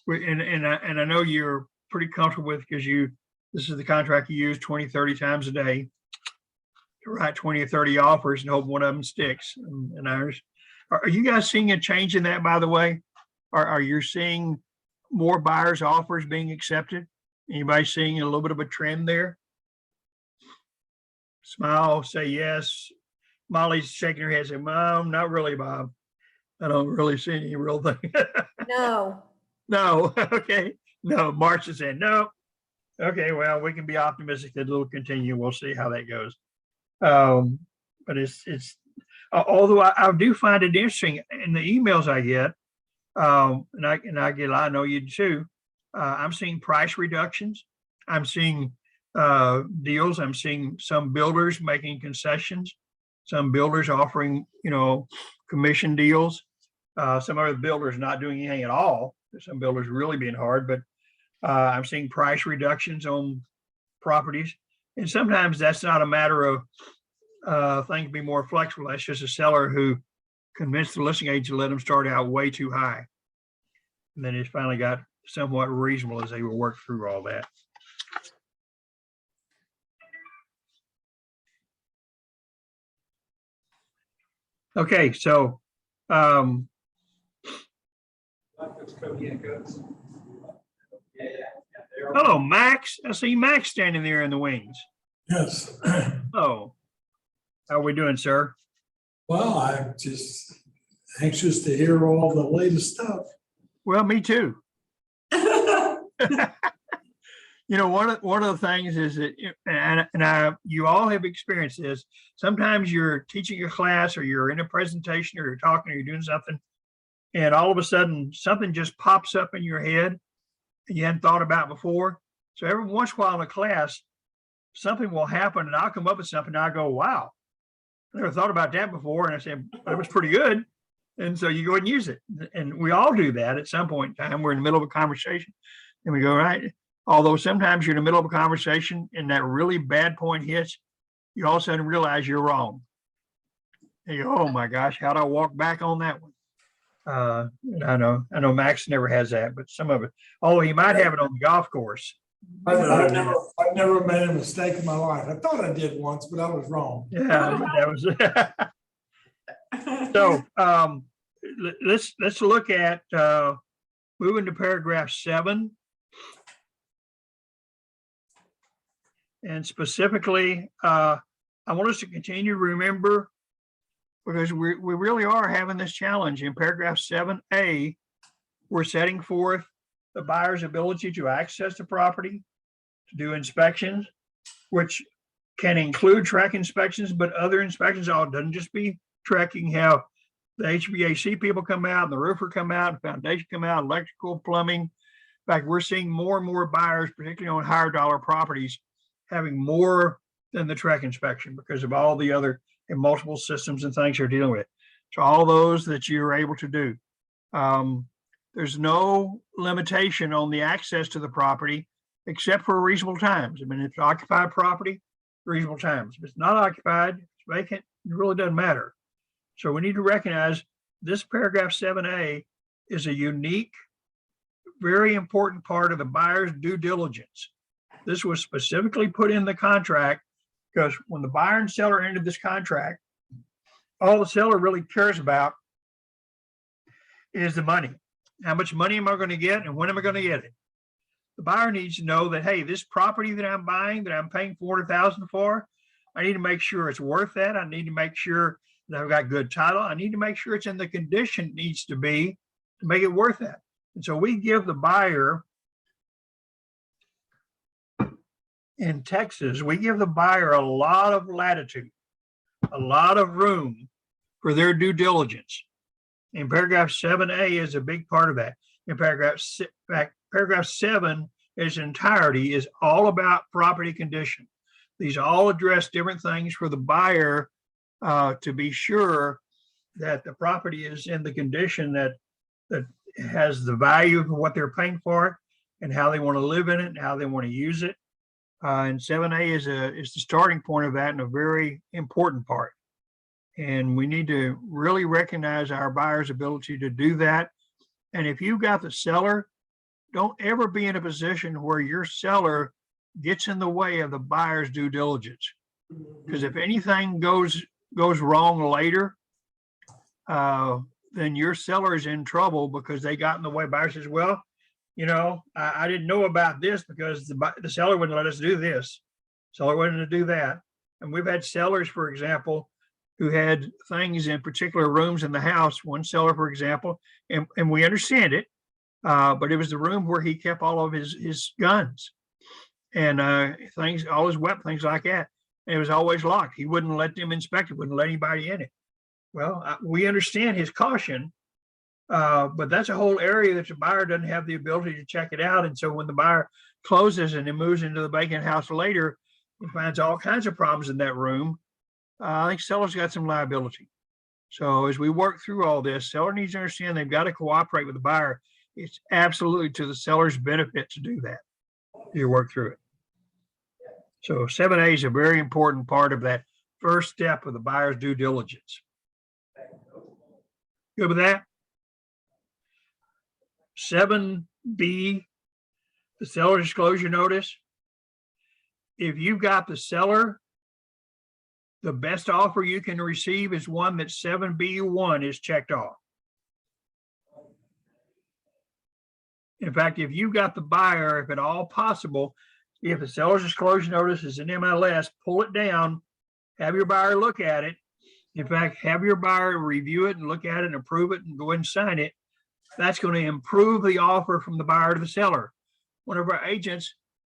And I know you're pretty comfortable with, because this is the contract you use 20, 30 times a day to write 20 or 30 offers and hope one of them sticks. And ours. Are you guys seeing a change in that, by the way? Are you seeing more buyers' offers being accepted? Anybody seeing a little bit of a trend there? Smile, say yes. Molly's shaking her head, saying, Mom, not really, Bob. I don't really see any real thing. No. No, okay. No, Marcia said no. Okay, well, we can be optimistic that it'll continue. We'll see how that goes. But it's although I do find it interesting in the emails I get, and I get, I know you too. I'm seeing price reductions. I'm seeing deals. I'm seeing some builders making concessions. Some builders offering, commission deals. Some other builders not doing anything at all. Some builders really being hard, but I'm seeing price reductions on properties. And sometimes that's not a matter of things be more flexible. That's just a seller who convinced the listing agent to let them start out way too high. And then it finally got somewhat reasonable as they were working through all that. Okay, so hello, Max. I see Max standing there in the wings. Yes. Oh, how are we doing, sir? Well, I'm just anxious to hear all the latest stuff. Well, me too. You know, one of the things is that, you all have experienced this. Sometimes you're teaching a class or you're in a presentation or you're talking or you're doing something, and all of a sudden something just pops up in your head and you hadn't thought about before. So every once in a while in a class, something will happen and I'll come up with something and I go, wow, I never thought about that before. And I said, that was pretty good. And so you go ahead and use it. And we all do that at some point in time. We're in the middle of a conversation and we go, right. Although sometimes you're in the middle of a conversation and that really bad point hits, you all of a sudden realize you're wrong. And you go, oh my gosh, how do I walk back on that one? I know Max never has that, but some of it, although he might have it on the golf course. I've never made a mistake in my life. I thought I did once, but I was wrong. Yeah, that was. So let's look at moving to paragraph 7. And specifically, I want us to continue to remember, because we really are having this challenge. In paragraph 7A, we're setting forth the buyer's ability to access the property, to do inspections, which can include track inspections, but other inspections. It doesn't just be tracking. How the HVAC people come out and the roofer come out and foundation come out, electrical, plumbing. In fact, we're seeing more and more buyers, particularly on higher dollar properties, having more than the track inspection because of all the other and multiple systems and things you're dealing with. So all those that you're able to do. There's no limitation on the access to the property except for reasonable times. I mean, if it's occupied property, reasonable times. If it's not occupied, it's vacant, it really doesn't matter. So we need to recognize this paragraph 7A is a unique, very important part of the buyer's due diligence. This was specifically put in the contract because when the buyer and seller entered this contract, all the seller really cares about is the money. How much money am I going to get and when am I going to get it? The buyer needs to know that, hey, this property that I'm buying, that I'm paying $400,000 for, I need to make sure it's worth that. I need to make sure that I've got good title. I need to make sure it's in the condition it needs to be to make it worth that. And so we give the buyer in Texas, we give the buyer a lot of latitude, a lot of room for their due diligence. And paragraph 7A is a big part of that. In paragraph 7, its entirety is all about property condition. These all address different things for the buyer to be sure that the property is in the condition that has the value of what they're paying for it and how they want to live in it and how they want to use it. And 7A is the starting point of that and a very important part. And we need to really recognize our buyer's ability to do that. And if you've got the seller, don't ever be in a position where your seller gets in the way of the buyer's due diligence. Because if anything goes wrong later, then your seller is in trouble because they got in the way. Buyer says, well, you know, I didn't know about this because the seller wouldn't let us do this. Seller wouldn't do that. And we've had sellers, for example, who had things in particular rooms in the house. One seller, for example, and we understand it, but it was the room where he kept all of his guns and things, all his weapons, things like that. And it was always locked. He wouldn't let them inspect it, wouldn't let anybody in it. Well, we understand his caution, but that's a whole area that the buyer doesn't have the ability to check it out. And so when the buyer closes and then moves into the vacant house later, he finds all kinds of problems in that room. I think seller's got some liability. So as we work through all this, seller needs to understand they've got to cooperate with the buyer. It's absolutely to the seller's benefit to do that. You work through it. So 7A is a very important part of that first step of the buyer's due diligence. Good with that? 7B, the seller disclosure notice. If you've got the seller, the best offer you can receive is one that 7B1 is checked off. In fact, if you've got the buyer, if at all possible, if the seller's disclosure notice is an MLS, pull it down, have your buyer look at it, In fact, have your buyer review it and look at it and approve it and go ahead and sign it. That's going to improve the offer from the buyer to the seller. One of our agents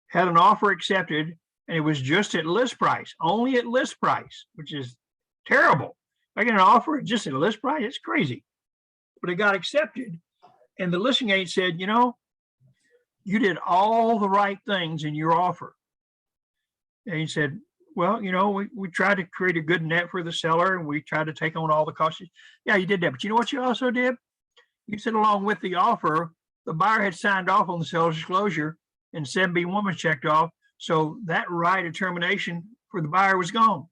had an offer accepted and it was just at list price, only at list price, which is terrible. I get an offer just at list price, it's crazy. But it got accepted. And the listing agent said, you know, you did all the right things in your offer. And he said, well, you know, we tried to create a good net for the seller and we tried to take on all the costs. Yeah, you did that. But you know what you also did? You said along with the offer, the buyer had signed off on the seller's disclosure and 7B1 was checked off. So that right of termination for the buyer was gone.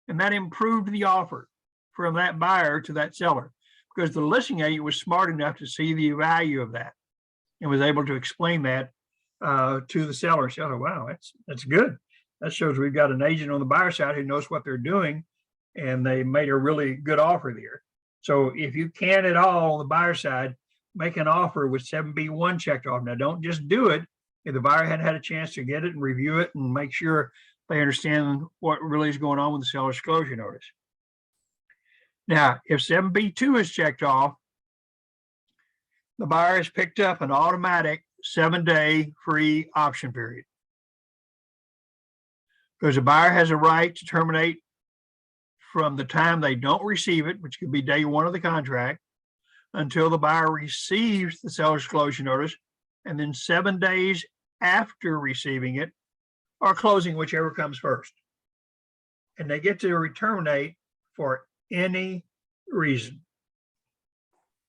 And that improved the offer from that buyer to that seller because the listing agent was smart enough to see the value of that and was able to explain that to the seller. So, wow, that's good. That shows we've got an agent on the buyer side who knows what they're doing and they made a really good offer there. So if you can at all on the buyer side, make an offer with 7B1 checked off. Now, don't just do it if the buyer hadn't had a chance to get it and review it and make sure they understand what really is going on with the seller's disclosure notice. Now, if 7B2 is checked off, the buyer has picked up an automatic 7-day free option period. Because the buyer has a right to terminate from the time they don't receive it, which could be day one of the contract, until the buyer receives the seller's disclosure notice, and then 7 days after receiving it, or closing, whichever comes first. And they get to terminate for any reason.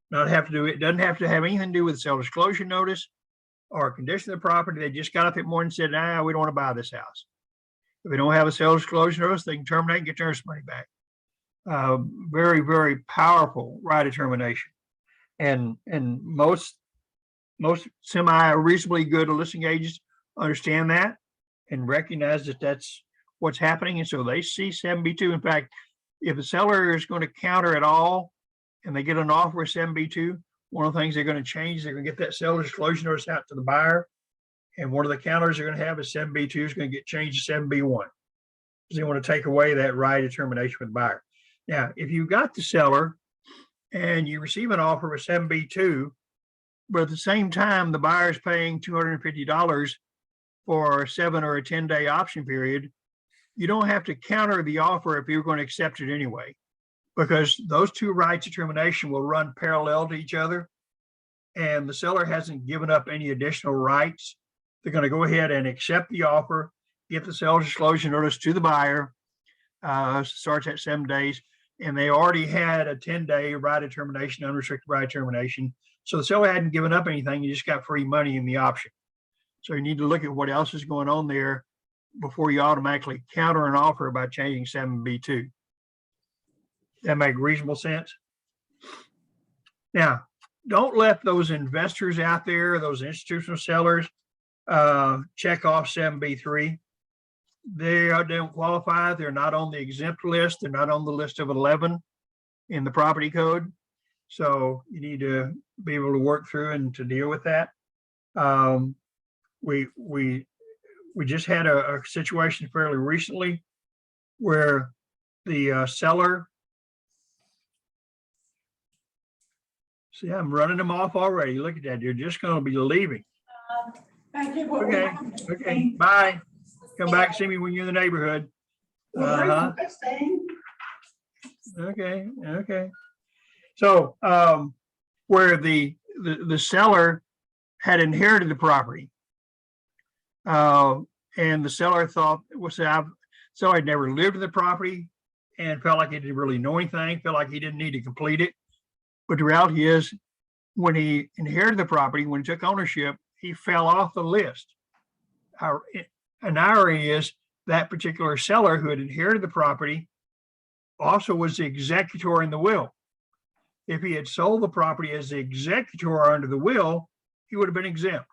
Not have to do it, doesn't have to have anything to do with the seller's disclosure notice or condition of the property. They just got up that morning and said, nah, we don't want to buy this house. If they don't have a seller's disclosure notice, they can terminate and get their money back. Very, very powerful right of termination. And most semi-reasonably good listing agents understand that and recognize that that's what's happening. And so they see 7B2. In fact, if the seller is going to counter at all and they get an offer with 7B2, one of the things they're going to change, they're going to get that seller's disclosure notice out to the buyer. And one of the counters they're going to have is 7B2 is going to get changed to 7B1 because they want to take away that right of termination with the buyer. Now, if you've got the seller and you receive an offer with 7B2, but at the same time, the buyer is paying $250 for a 7 or a 10-day option period, you don't have to counter the offer if you're going to accept it anyway, because those two rights of termination will run parallel to each other. And the seller hasn't given up any additional rights. They're going to go ahead and accept the offer, get the seller's disclosure notice to the buyer, starts at 7 days, and they already had a 10-day right of termination, unrestricted right of termination. So the seller hadn't given up anything, you just got free money in the option. So you need to look at what else is going on there before you automatically counter an offer by changing 7B2. That make reasonable sense? Now, don't let those investors out there, those institutional sellers, check off 7B3. They don't qualify. They're not on the exempt list. They're not on the list of 11 in the property code. So you need to be able to work through and to deal with that. We just had a situation fairly recently where the seller, see, I'm running them off already. Look at that. You're just going to be leaving. Thank you. Okay. Bye. Come back and see me when you're in the neighborhood. Okay. So where the seller had inherited the property, and the seller thought, seller had never lived in the property and felt like he didn't really know anything, felt like he didn't need to complete it. But the reality is, when he inherited the property, when he took ownership, he fell off the list. An irony is that particular seller who had inherited the property also was the executor in the will. If he had sold the property as the executor under the will, he would have been exempt.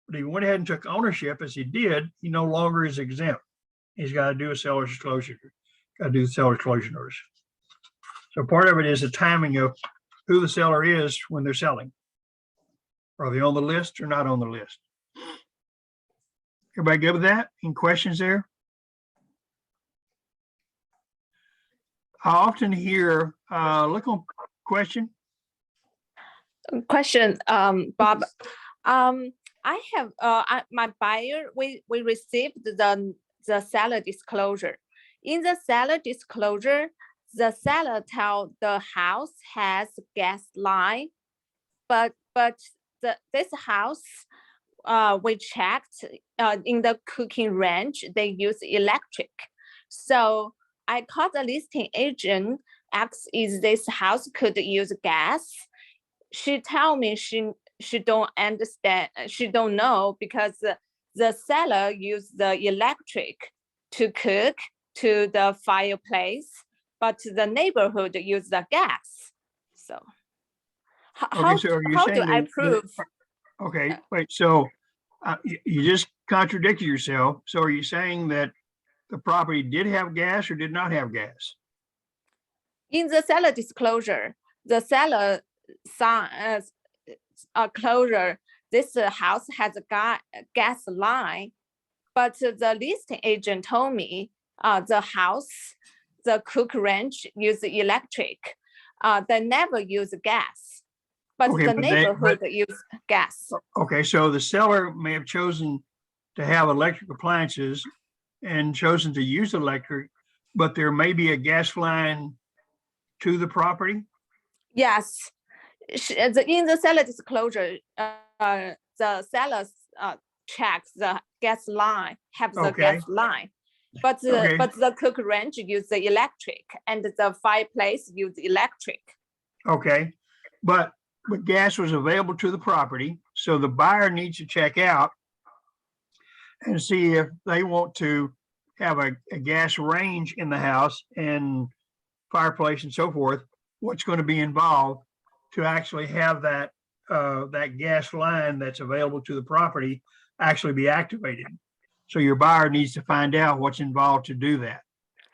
But he went ahead and took ownership as he did, he no longer is exempt. He's got to do a seller's disclosure, got to do the seller's disclosure notice. So part of it is the timing of who the seller is when they're selling. Are they on the list or not on the list? Everybody good with that? Any questions there? I often hear, look on question. Question, Bob. I have my buyer. We received the seller disclosure. In the seller disclosure, the seller tell the house has gas line, but this house we checked in the cooking range they use electric. So I called the listing agent, asked is this house could use gas. She tell me she don't understand, she don't know because the seller use the electric to cook to the fireplace, but the neighborhood use the gas. So how so are you do saying I that- prove? Okay, wait, so you just contradicted yourself. So are you saying that the property did have gas or did not have gas? In the seller disclosure, the seller sign a closure, this house has a gas line, but the listing agent told me the house, the cook range use electric. They never use gas, but Okay, the but neighborhood use gas. Okay, so the seller may have chosen to have electric appliances and chosen to use electric, but there may be a gas line to the property? Yes, in the seller disclosure, the seller checks the gas line, have the Okay. gas line. But Okay. the cook range use the electric and the fireplace use electric. Okay, but gas was available to the property, so the buyer needs to check out and see if they want to have a gas range in the house and fireplace and so forth, what's going to be involved to actually have that that gas line that's available to the property actually be activated. So your buyer needs to find out what's involved to do that.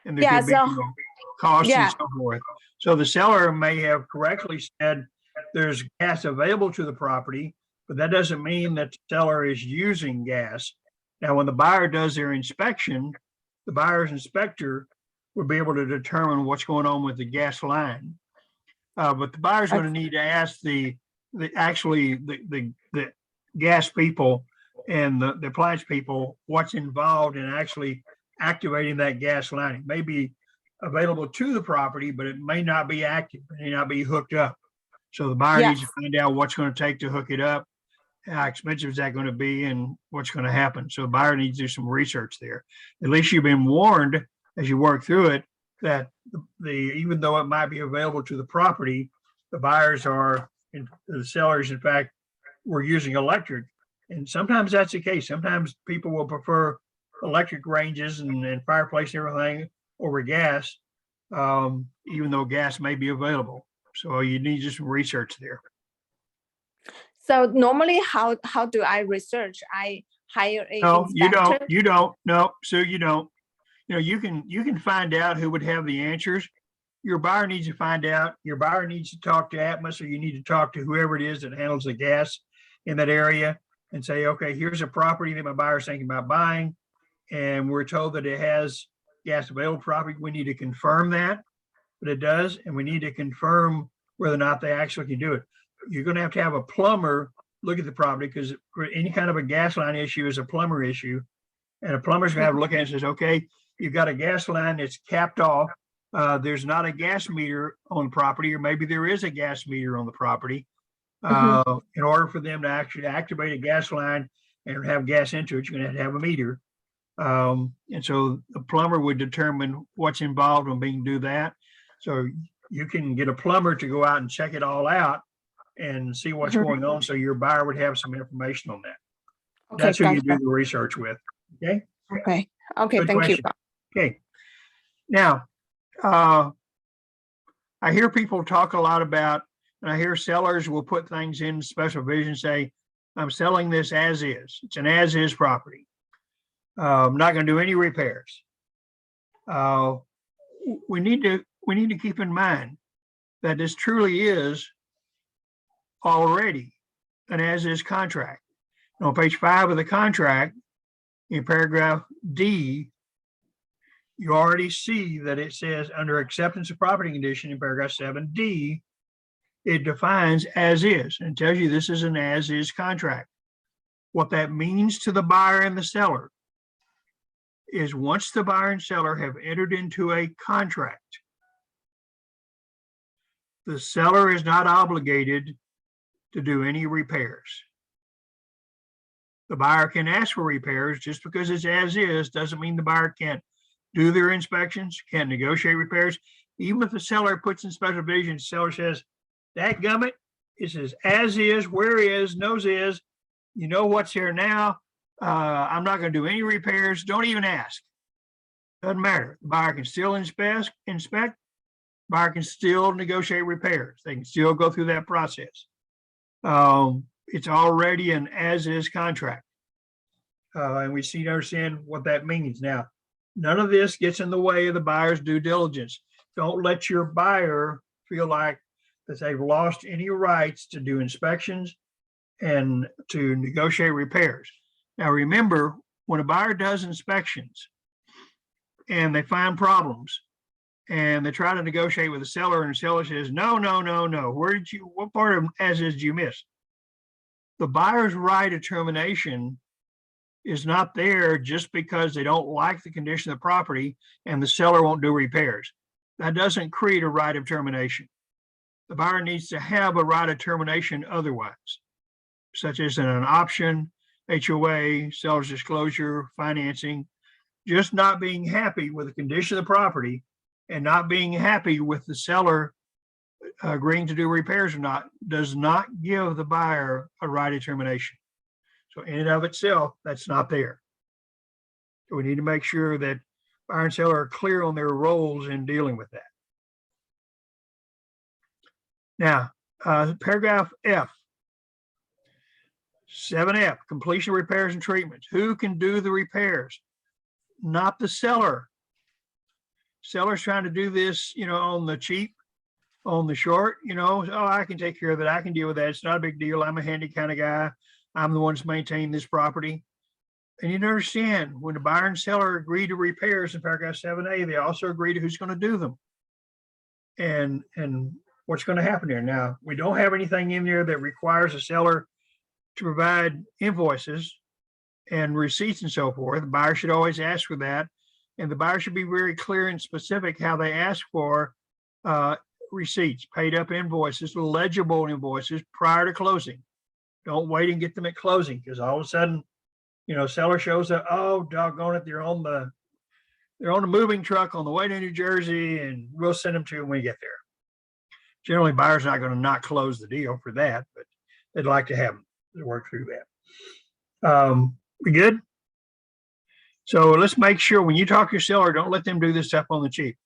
And there Yeah, could be so- costs yeah. and so forth. So the seller may have correctly said there's gas available to the property, but that doesn't mean that the seller is using gas. Now, when the buyer does their inspection, the buyer's inspector will be able to determine what's going on with the gas line. But the buyer's going to need to ask the gas people and the appliance people what's involved in actually activating that gas line. It may be available to the property, but it may not be active, it may not be hooked up. So the buyer needs to find out what's going to take to hook it up, how expensive is that going to be, and what's going to happen. So the buyer needs to do some research there. At least you've been warned as you work through it that even though it might be available to the property, the buyers are, the sellers, in fact, were using electric. And sometimes that's the case. Sometimes people will prefer electric ranges and fireplace and everything over gas, even though gas may be available. So you need just some research there. So normally, how do I research? I hire a No, inspector? you don't. No, so you don't. You know, you can find out who would have the answers. Your buyer needs to find out. Your buyer needs to talk to Atmos, or you need to talk to whoever it is that handles the gas in that area and say, okay, here's a property that my buyer's thinking about buying, and we're told that it has gas available property. We need to confirm that, but it does, and we need to confirm whether or not they actually can do it. You're going to have a plumber look at the property, because any kind of a gas line issue is a plumber issue, and a plumber's going to have to look at it and says, okay, you've got a gas line that's capped off. There's not a gas meter on the property, or maybe there is a gas meter on the property. In order for them to actually activate a gas line and have gas into it, you're going to have a meter. And so the plumber would determine what's involved in being do that. So you can get a plumber to go out and check it all out and see what's going on. So your buyer would have some information on that. Okay, That's who you gotcha. do the research with. Okay. Okay, Good thank question. you. Bob. Okay. Now, I hear people talk a lot about, and I hear sellers will put things in special vision, say, I'm selling this as is. It's an as is property. I'm not going to do any repairs. We need to keep in mind that this truly is already an as is contract. On page 5 of the contract, in paragraph D, you already see that it says under acceptance of property condition in paragraph 7D, it defines as is and tells you this is an as is contract. What that means to the buyer and the seller is once the buyer and seller have entered into a contract, the seller is not obligated to do any repairs. The buyer can ask for repairs. Just because it's as is doesn't mean the buyer can't do their inspections, can't negotiate repairs. Even if the seller puts in special provisions, the seller says, dadgummit, it says as is, where is, knows is, you know what's here now. I'm not going to do any repairs. Don't even ask. Doesn't matter. The buyer can still inspect. Buyer can still negotiate repairs. They can still go through that process. It's already an as-is contract. And we see to understand what that means. Now, none of this gets in the way of the buyer's due diligence. Don't let your buyer feel like that they've lost any rights to do inspections and to negotiate repairs. Now, remember, when a buyer does inspections and they find problems and they try to negotiate with the seller and the seller says, no, no, no, no. What part of as is did you miss? The buyer's right of termination is not there just because they don't like the condition of the property and the seller won't do repairs. That doesn't create a right of termination. The buyer needs to have a right of termination otherwise, such as an option, HOA, seller's disclosure, financing. Just not being happy with the condition of the property and not being happy with the seller agreeing to do repairs or not does not give the buyer a right of termination. So in and of itself, that's not there. So we need to make sure that buyer and seller are clear on their roles in dealing with that. Now, paragraph F, 7F, completion repairs and treatments. Who can do the repairs? Not the seller. Seller's trying to do this, on the cheap, on the short, oh, I can take care of it. I can deal with that. It's not a big deal. I'm a handy kind of guy. I'm the one that's maintaining this property. And you understand when the buyer and seller agree to repairs in paragraph 7A, they also agree to who's going to do them. And what's going to happen here. Now, we don't have anything in there that requires a seller to provide invoices and receipts and so forth. The buyer should always ask for that. And the buyer should be very clear and specific how they ask for receipts, paid up invoices, legible invoices prior to closing. Don't wait and get them at closing, because all of a sudden, seller shows up, oh, doggone it, they're on the moving truck on the way to New Jersey, and we'll send them to them when we get there. Generally, buyer's not going to not close the deal for that, but they'd like to have them to work through that. We good? So let's make sure when you talk to your seller, don't let them do this stuff on the cheap.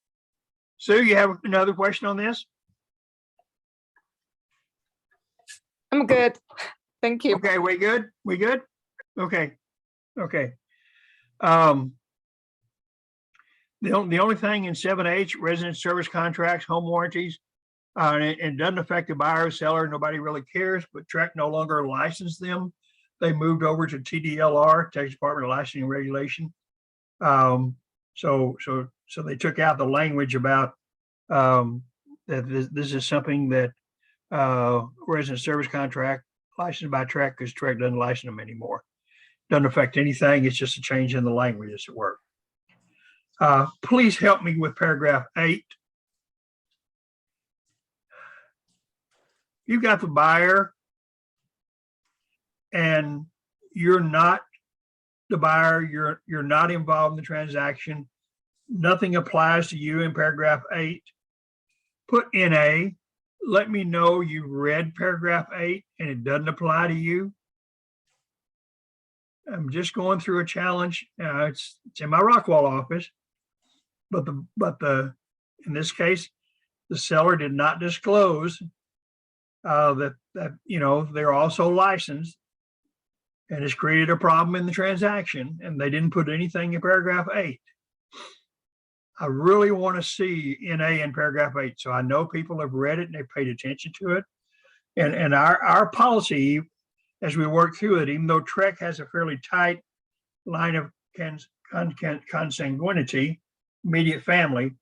Sue, you have another question on this? I'm good. Thank you. Okay, we good? We good? Okay. Okay. The only thing in 7H, resident service contracts, home warranties, and it doesn't affect the buyer or seller. Nobody really cares, but Trek no longer licensed them. They moved over to TDLR, Texas Department of Licensing and Regulation. So they took out the language about that this is something that resident service contract licensed by Trek, because Trek doesn't license them anymore. Doesn't affect anything. It's just a change in the language, as it were. Please help me with paragraph 8. You've got the buyer and you're not the buyer, you're not involved in the transaction. Nothing applies to you in paragraph 8. Put NA, let me know you read paragraph 8 and it doesn't apply to you. I'm just going through a challenge. It's in my Rockwall office, but in this case, the seller did not disclose that they're also licensed, and it's created a problem in the transaction, and they didn't put anything in paragraph 8. I really want to see NA in paragraph 8, so I know people have read it and they've paid attention to it. And our policy, as we work through it, even though Trek has a fairly tight line of consanguinity, immediate family.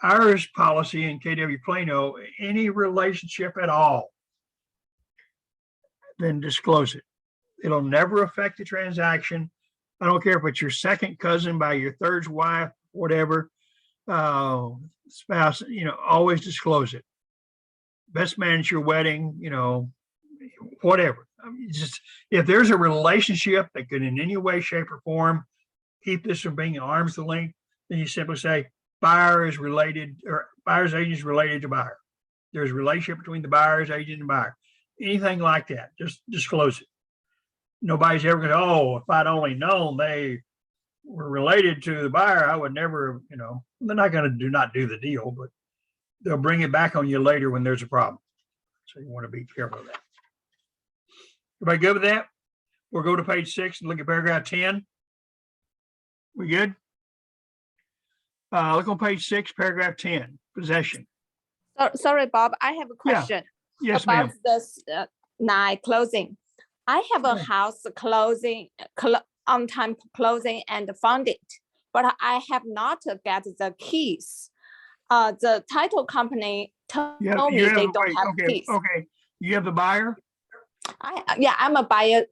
Ours policy in KW Plano, any relationship at all, then disclose it. It'll never affect the transaction. I don't care if it's your second cousin by your third wife, whatever, spouse, always disclose it. Best manage your wedding, whatever. I mean, just if there's a relationship that could in any way, shape, or form keep this from being arm's length, then you simply say buyer is related, or buyer's agent is related to buyer. There's a relationship between the buyer's agent and buyer. Anything like that, just disclose it. Nobody's ever going to, oh, if I'd only known they were related to the buyer, I would never, they're not going to not do the deal, but they'll bring it back on you later when there's a problem. So you want to be careful of that. Everybody good with that? We'll go to page 6 and look at paragraph 10. We good? Look on page 6, paragraph 10, possession. Sorry, Bob, I have a question. Yes, about ma'am. this closing. I have a house closing, on time closing and funded, but I have not got the keys. The title company told me they don't have keys. Okay, you have the buyer? I'm a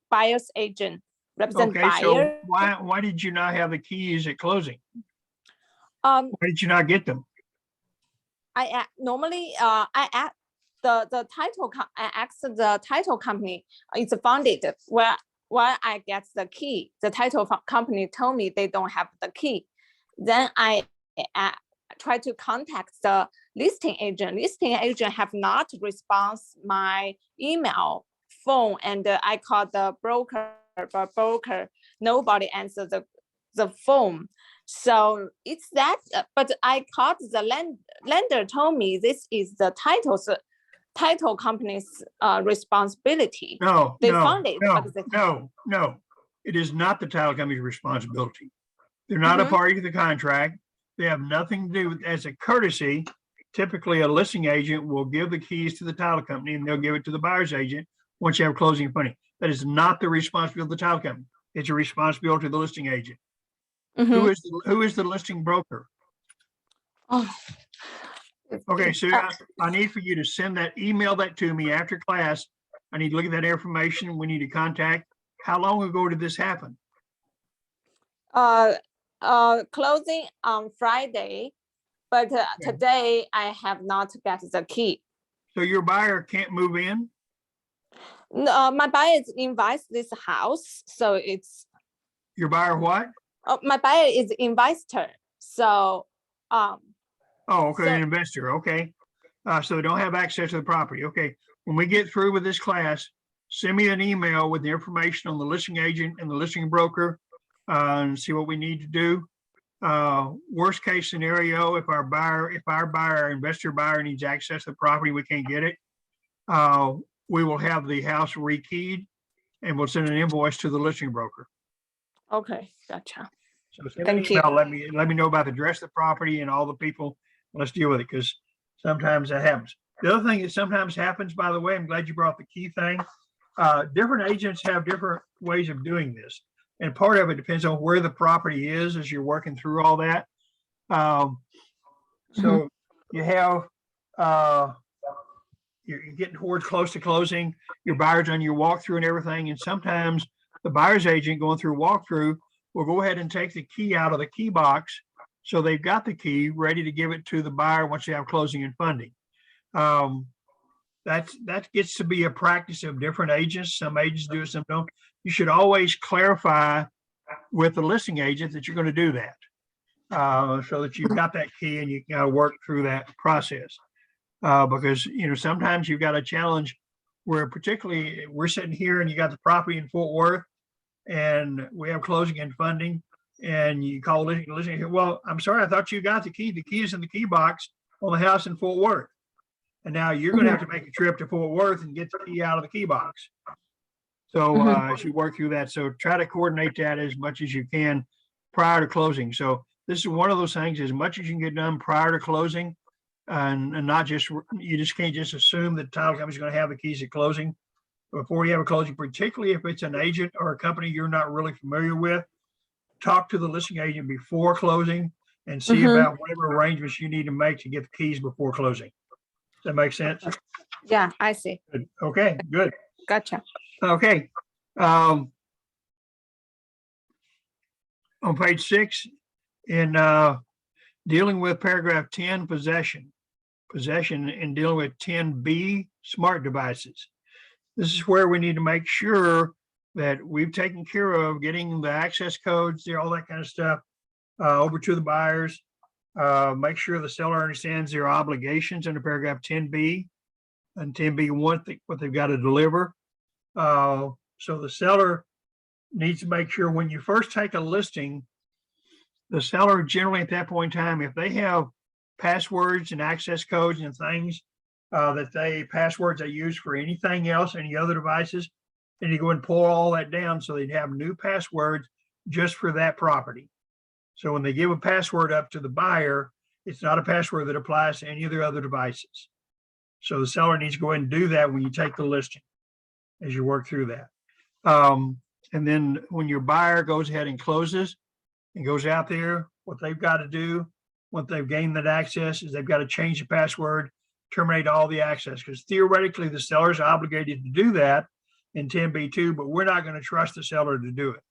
buyer's agent, represent Okay, buyer. so why did you not have the keys at closing? Why did you not get them? I normally I ask the title I asked the title company, it's funded where I get the key. The title company told me they don't have the key. Then I try to contact the listing agent. Listing agent have not responded my email, phone, and I called the broker, but broker nobody answered the phone. So it's that, but I called the lender told me this is the title company's responsibility. No, They no, found it, no, but they- no. It is not the title company's responsibility. They're not a party to the contract. They have nothing to do with, as a courtesy, typically a listing agent will give the keys to the title company and they'll give it to the buyer's agent once you have closing funding. That is not the responsibility of the title company. It's a responsibility of the listing agent. Who is the listing broker? Oh. Okay, so I need for you to email that to me after class. I need to look at that information. We need to contact. How long ago did this happen? Closing on Friday, but today I have not got the key. So your buyer can't move in? No, my buyer is invites this house, so it's. Your buyer what? My buyer is investor, so. Oh, okay, So- an investor, okay. So they don't have access to the property, okay. When we get through with this class, send me an email with the information on the listing agent and the listing broker and see what we need to do. Worst case scenario, if our investor buyer needs access to the property, we can't get it. We will have the house rekeyed and we'll send an invoice to the listing broker. Okay, gotcha. So send me an Thank you. email, let me know about the address of the property and all the people. Let's deal with it because sometimes that happens. The other thing that sometimes happens, by the way, I'm glad you brought the key thing. Different agents have different ways of doing this. And part of it depends on where the property is as you're working through all that. So you have, you're getting towards close to closing, your buyer's on your walkthrough and everything. And sometimes the buyer's agent going through walkthrough will go ahead and take the key out of the key box. So they've got the key ready to give it to the buyer once you have closing and funding. That gets to be a practice of different agents. Some agents do it, some don't. You should always clarify with the listing agent that you're going to do that, so that you've got that key and you can work through that process. Because sometimes you've got a challenge where particularly we're sitting here and you got the property in Fort Worth and we have closing and funding and you call listing, well, I'm sorry, I thought you got the key. The key is in the key box on the house in Fort Worth. And now you're going to have to make a trip to Fort Worth and get the key out of the key box. So as you work through that, so try to coordinate that as much as you can prior to closing. So this is one of those things, as much as you can get done prior to closing, and not just, you just can't just assume that the title company is going to have the keys at closing before you have a closing, particularly if it's an agent or a company you're not really familiar with. Talk to the listing agent before closing and see Mhm. about whatever arrangements you need to make to get the keys before closing. Does that make sense? Yeah, I see. Good. Okay, good. Gotcha. Okay. On page 6, in dealing with paragraph 10, possession and dealing with 10B, smart devices. This is where we need to make sure that we've taken care of getting the access codes, all that kind of stuff over to the buyers. Make sure the seller understands their obligations under paragraph 10B and 10B1, what they've got to deliver. So the seller needs to make sure when you first take a listing, the seller generally at that point in time, if they have passwords and access codes and things passwords they use for anything else, any other devices, then you go and pull all that down so they'd have new passwords just for that property. So when they give a password up to the buyer, it's not a password that applies to any of their other devices. So the seller needs to go ahead and do that when you take the listing as you work through that. And then when your buyer goes ahead and closes and goes out there, what they've got to do, once they've gained that access, is they've got to change the password, terminate all the access, because theoretically the seller is obligated to do that in 10B2, but we're not going to trust the seller to do it.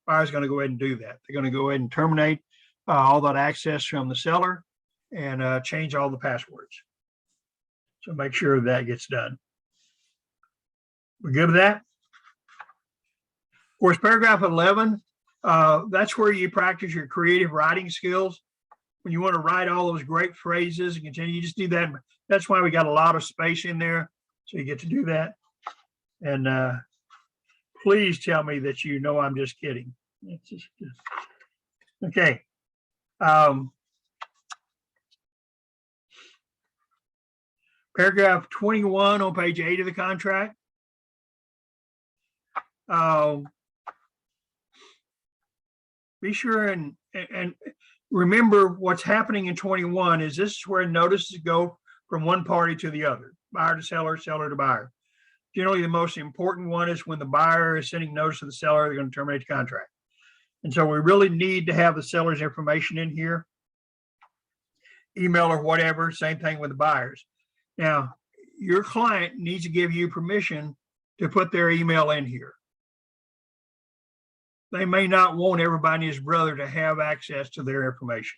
Buyer's going to go ahead and do that. They're going to go ahead and terminate all that access from the seller and change all the passwords. So make sure that gets done. We're good with that? Of course, paragraph 11, that's where you practice your creative writing skills. When you want to write all those great phrases and continue, you just do that. That's why we got a lot of space in there. So you get to do that. And please tell me that you know I'm just kidding. It's just, okay. Paragraph 21 on page 8 of the contract. Be sure and remember what's happening in 21 is this is where notices go from one party to the other, buyer to seller, seller to buyer. Generally, the most important one is when the buyer is sending notice to the seller, they're going to terminate the contract. And so we really need to have the seller's information in here, email or whatever, same thing with the buyers. Now, your client needs to give you permission to put their email in here. They may not want everybody and his brother to have access to their information,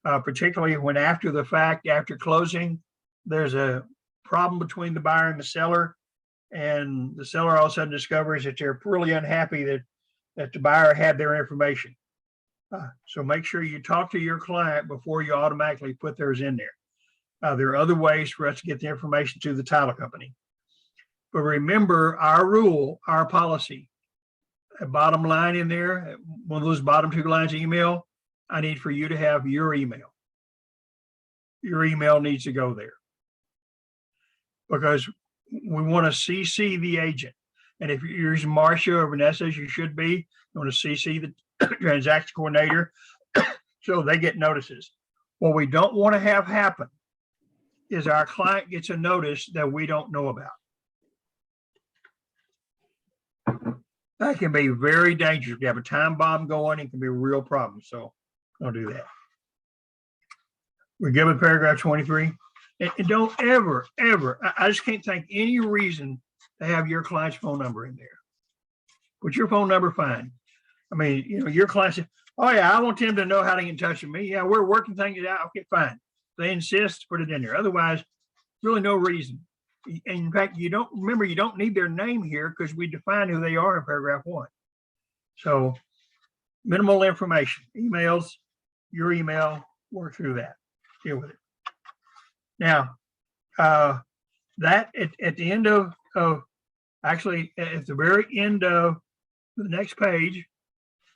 particularly when after the fact, after closing, there's a problem between the buyer and the seller, and the seller all of a sudden discovers that they're really unhappy that the buyer had their information. So make sure you talk to your client before you automatically put theirs in there. There are other ways for us to get the information to the title company. But remember our rule, our policy. A bottom line in there, one of those bottom 2 lines of email, I need for you to have your email. Your email needs to go there because we want to CC the agent. And if you're using Marcia or Vanessa, as you should be, you want to CC the transaction coordinator so they get notices. What we don't want to have happen is our client gets a notice that we don't know about. That can be very dangerous. You have a time bomb going, it can be a real problem. So don't do that. We're good with paragraph 23. And don't ever, I just can't think any reason to have your client's phone number in there. Put your phone number fine. I mean, you know, your client says, oh yeah, I want them to know how to get in touch with me. Yeah, we're working things out. Okay, fine. They insist, put it in there. Otherwise, really no reason. In fact, you don't need their name here because we define who they are in paragraph 1. So minimal information, emails, your email, work through that, deal with it. Now, that at the end of actually at the very end of the next page,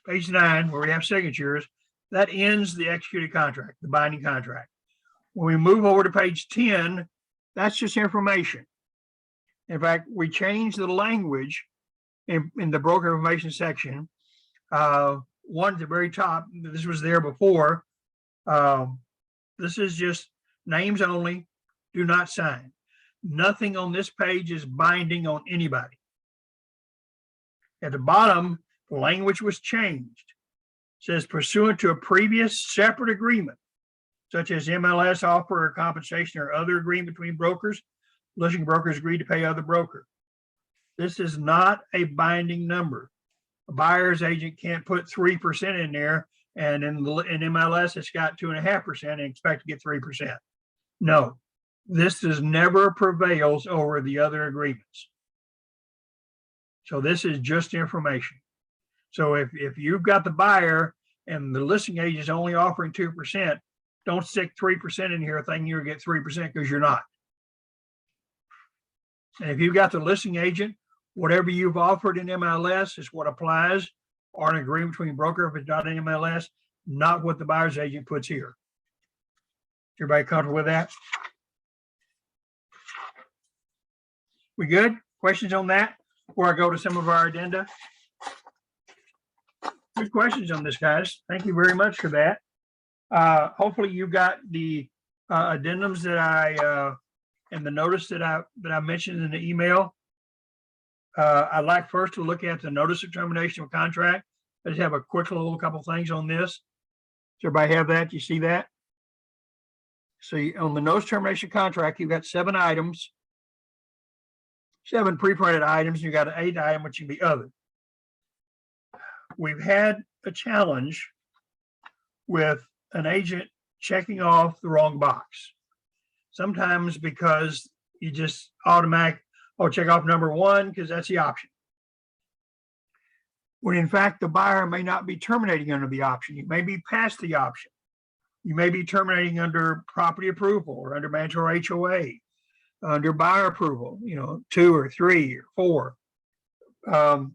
page 9, where we have signatures, that ends the executed contract, the binding contract. When we move over to page 10, that's just information. In fact, we changed the language in the broker information section. One at the very top, this was there before. This is just names only, do not sign. Nothing on this page is binding on anybody. At the bottom, the language was changed. says pursuant to a previous separate agreement, such as MLS offer or compensation or other agreement between brokers, listing brokers agreed to pay other broker. This is not a binding number. A buyer's agent can't put 3% in there, and in MLS, it's got 2.5% and expect to get 3%. No, this never prevails over the other agreements. So this is just information. So if you've got the buyer and the listing agent is only offering 2%, don't stick 3% in here thinking you'll get 3% because you're not. And if you've got the listing agent, whatever you've offered in MLS is what applies, or an agreement between broker if it's not in MLS, not what the buyer's agent puts here. Everybody comfortable with that? We good? Questions on that before I go to some of our addenda? Good questions on this, guys. Thank you very much for that. Hopefully you got the addendums that I and the notice that I mentioned in the email. I'd like first to look at the notice of termination of contract. I just have a quick little couple things on this. Does everybody have that? You see that? So on the notice of termination contract, you've got 7 items, 7 pre-printed items. You got an 8th item, which can be other. We've had a challenge with an agent checking off the wrong box. Sometimes because you just automatic, check off number 1 because that's the option. When in fact, the buyer may not be terminating under the option. You may be past the option. You may be terminating under property approval or under mandatory HOA, under buyer approval, 2 or 3 or 4.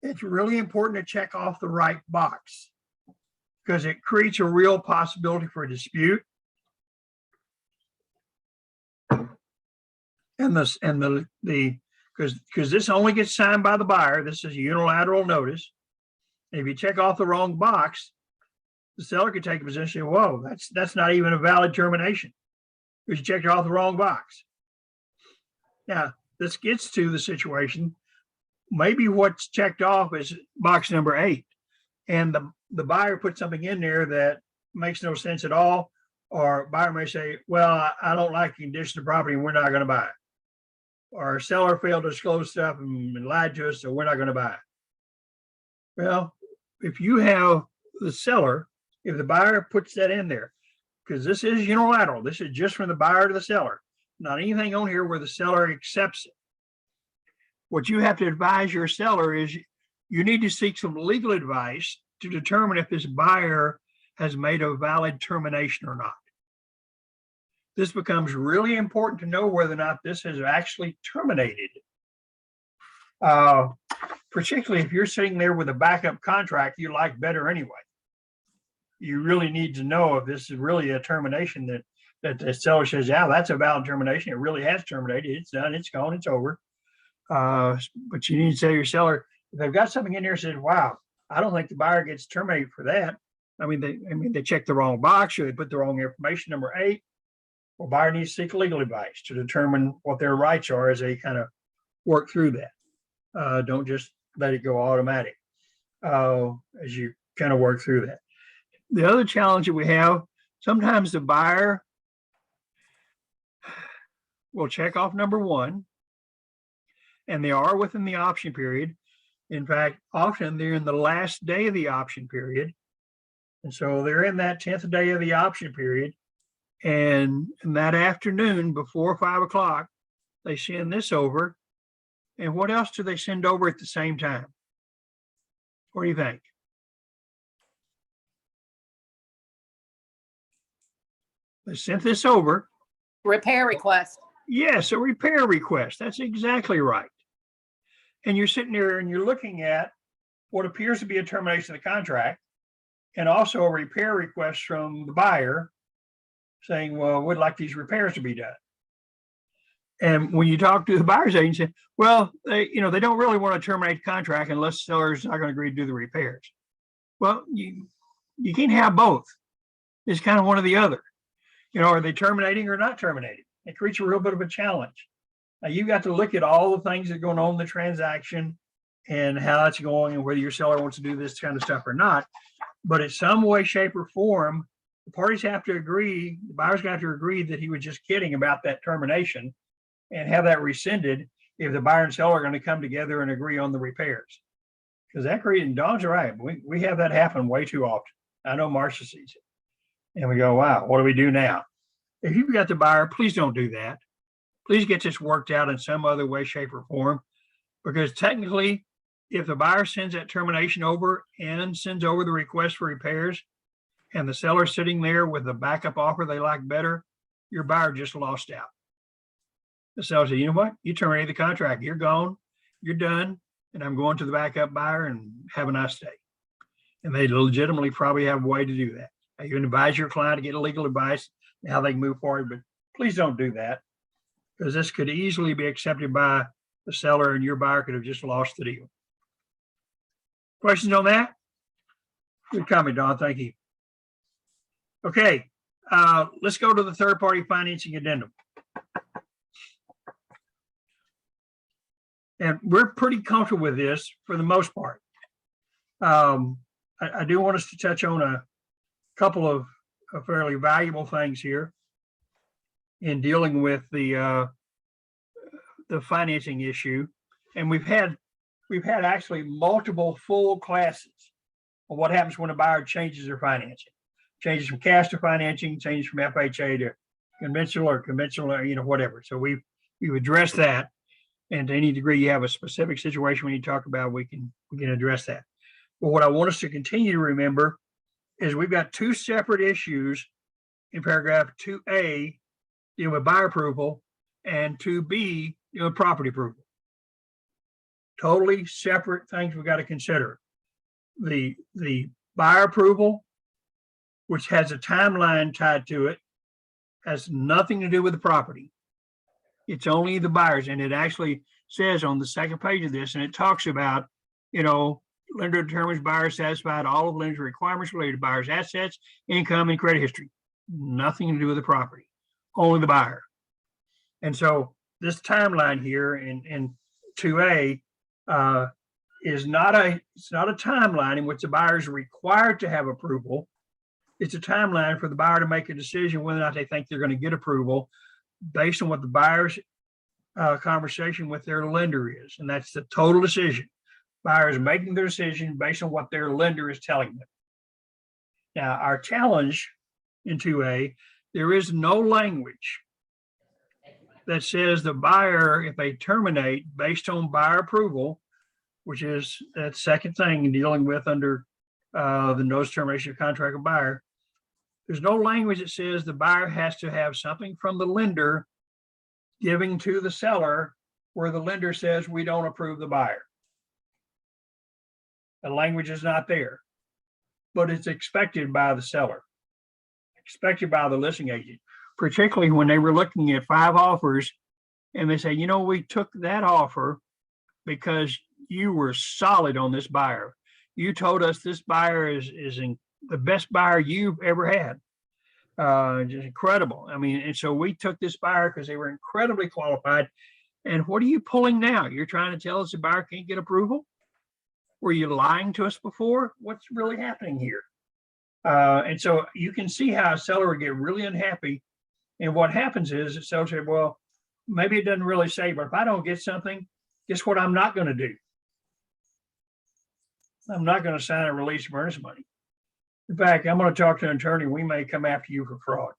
It's really important to check off the right box because it creates a real possibility for a dispute. And because this only gets signed by the buyer, this is a unilateral notice. And if you check off the wrong box, the seller could take a position, whoa, that's not even a valid termination because you checked off the wrong box. Now, this gets to the situation, maybe what's checked off is box number 8, and the buyer put something in there that makes no sense at all, or buyer may say, well, I don't like the condition of the property and we're not going to buy it. Or seller failed to disclose stuff and lied to us, so we're not going to buy it. Well, if you have the seller, if the buyer puts that in there, because this is unilateral, this is just from the buyer to the seller, not anything on here where the seller accepts it. What you have to advise your seller is you need to seek some legal advice to determine if this buyer has made a valid termination or not. This becomes really important to know whether or not this is actually terminated. Particularly if you're sitting there with a backup contract you like better anyway. You really need to know if this is really a termination that the seller says, yeah, that's a valid termination. It really has terminated. It's done. It's gone. It's over. But you need to say to your seller, if they've got something in there that says, wow, I don't think the buyer gets terminated for that. They checked the wrong box, or they put the wrong information, number 8. Well, buyer needs to seek legal advice to determine what their rights are as they kind of work through that. Don't just let it go automatic as you kind of work through that. The other challenge that we have, sometimes the buyer will check off number 1, and they are within the option period. In fact, often they're in the last day of the option period. And so they're in that 10th day of the option period. And that afternoon before 5 o'clock, they send this over. And what else do they send over at the same time? What do you think? They sent this over. Repair request. Yes, a repair request. That's exactly right. And you're sitting there and you're looking at what appears to be a termination of the contract and also a repair request from the buyer saying, well, we'd like these repairs to be done. And when you talk to the buyer's agent, say, well, they don't really want to terminate the contract unless the seller's not going to agree to do the repairs. Well, you can't have both. It's kind of one or the other. Are they terminating or not terminating? It creates a real bit of a challenge. Now, you've got to look at all the things that are going on in the transaction, and how it's going and whether your seller wants to do this kind of stuff or not. But in some way, shape, or form, the parties have to agree, the buyer's got to agree that he was just kidding about that termination and have that rescinded if the buyer and seller are going to come together and agree on the repairs. Because that creating, Don's right. We have that happen way too often. I know Marcia sees it. And we go, wow, what do we do now? If you've got the buyer, please don't do that. Please get this worked out in some other way, shape, or form. Because technically, if the buyer sends that termination over and sends over the request for repairs, and the seller's sitting there with a backup offer they like better, your buyer just lost out. The seller said, you know what? You terminated the contract. You're gone. You're done. And I'm going to the backup buyer and have a nice day. And they legitimately probably have a way to do that. You can advise your client to get legal advice and how they can move forward, but please don't do that, because this could easily be accepted by the seller and your buyer could have just lost the deal. Questions on that? Good comment, Don. Thank you. Okay, let's go to the third-party financing addendum. And we're pretty comfortable with this for the most part. I do want us to touch on a couple of fairly valuable things here in dealing with the financing issue. And we've had actually multiple full classes on what happens when a buyer changes their financing, changes from cash to financing, changes from FHA to conventional or you know, whatever. So we've addressed that. And to any degree you have a specific situation we need to talk about, we can address that. But what I want us to continue to remember is we've got two separate issues in paragraph 2A dealing with buyer approval and 2B dealing with property approval. Totally separate things we've got to consider. The buyer approval, which has a timeline tied to it, has nothing to do with the property. It's only the buyers. And it actually says on the second page of this, and it talks about, you know, lender determines buyer satisfied all of lender's requirements related to buyer's assets, income, and credit history. Nothing to do with the property, only the buyer. And so this timeline here in 2A is not a timeline in which the buyer is required to have approval. It's a timeline for the buyer to make a decision whether or not they think they're going to get approval based on what the buyer's conversation with their lender is. And that's the total decision. Buyer is making their decision based on what their lender is telling them. Now, our challenge in 2A, there is no language that says the buyer, if they terminate based on buyer approval, which is that second thing in dealing with under the notice termination of contract of buyer, there's no language that says the buyer has to have something from the lender giving to the seller where the lender says we don't approve the buyer. The language is not there, but it's expected by the seller, expected by the listing agent, particularly when they were looking at 5 offers and they say, you know, we took that offer because you were solid on this buyer. You told us this buyer is the best buyer you've ever had. Just incredible. I mean, and so we took this buyer because they were incredibly qualified. And what are you pulling now? You're trying to tell us the buyer can't get approval? Were you lying to us before? What's really happening here? And so you can see how a seller would get really unhappy. And what happens is the seller said, well, maybe it doesn't really say, but if I don't get something, guess what I'm not going to do? I'm not going to sign a release of earnest money. In fact, I'm going to talk to an attorney. We may come after you for fraud.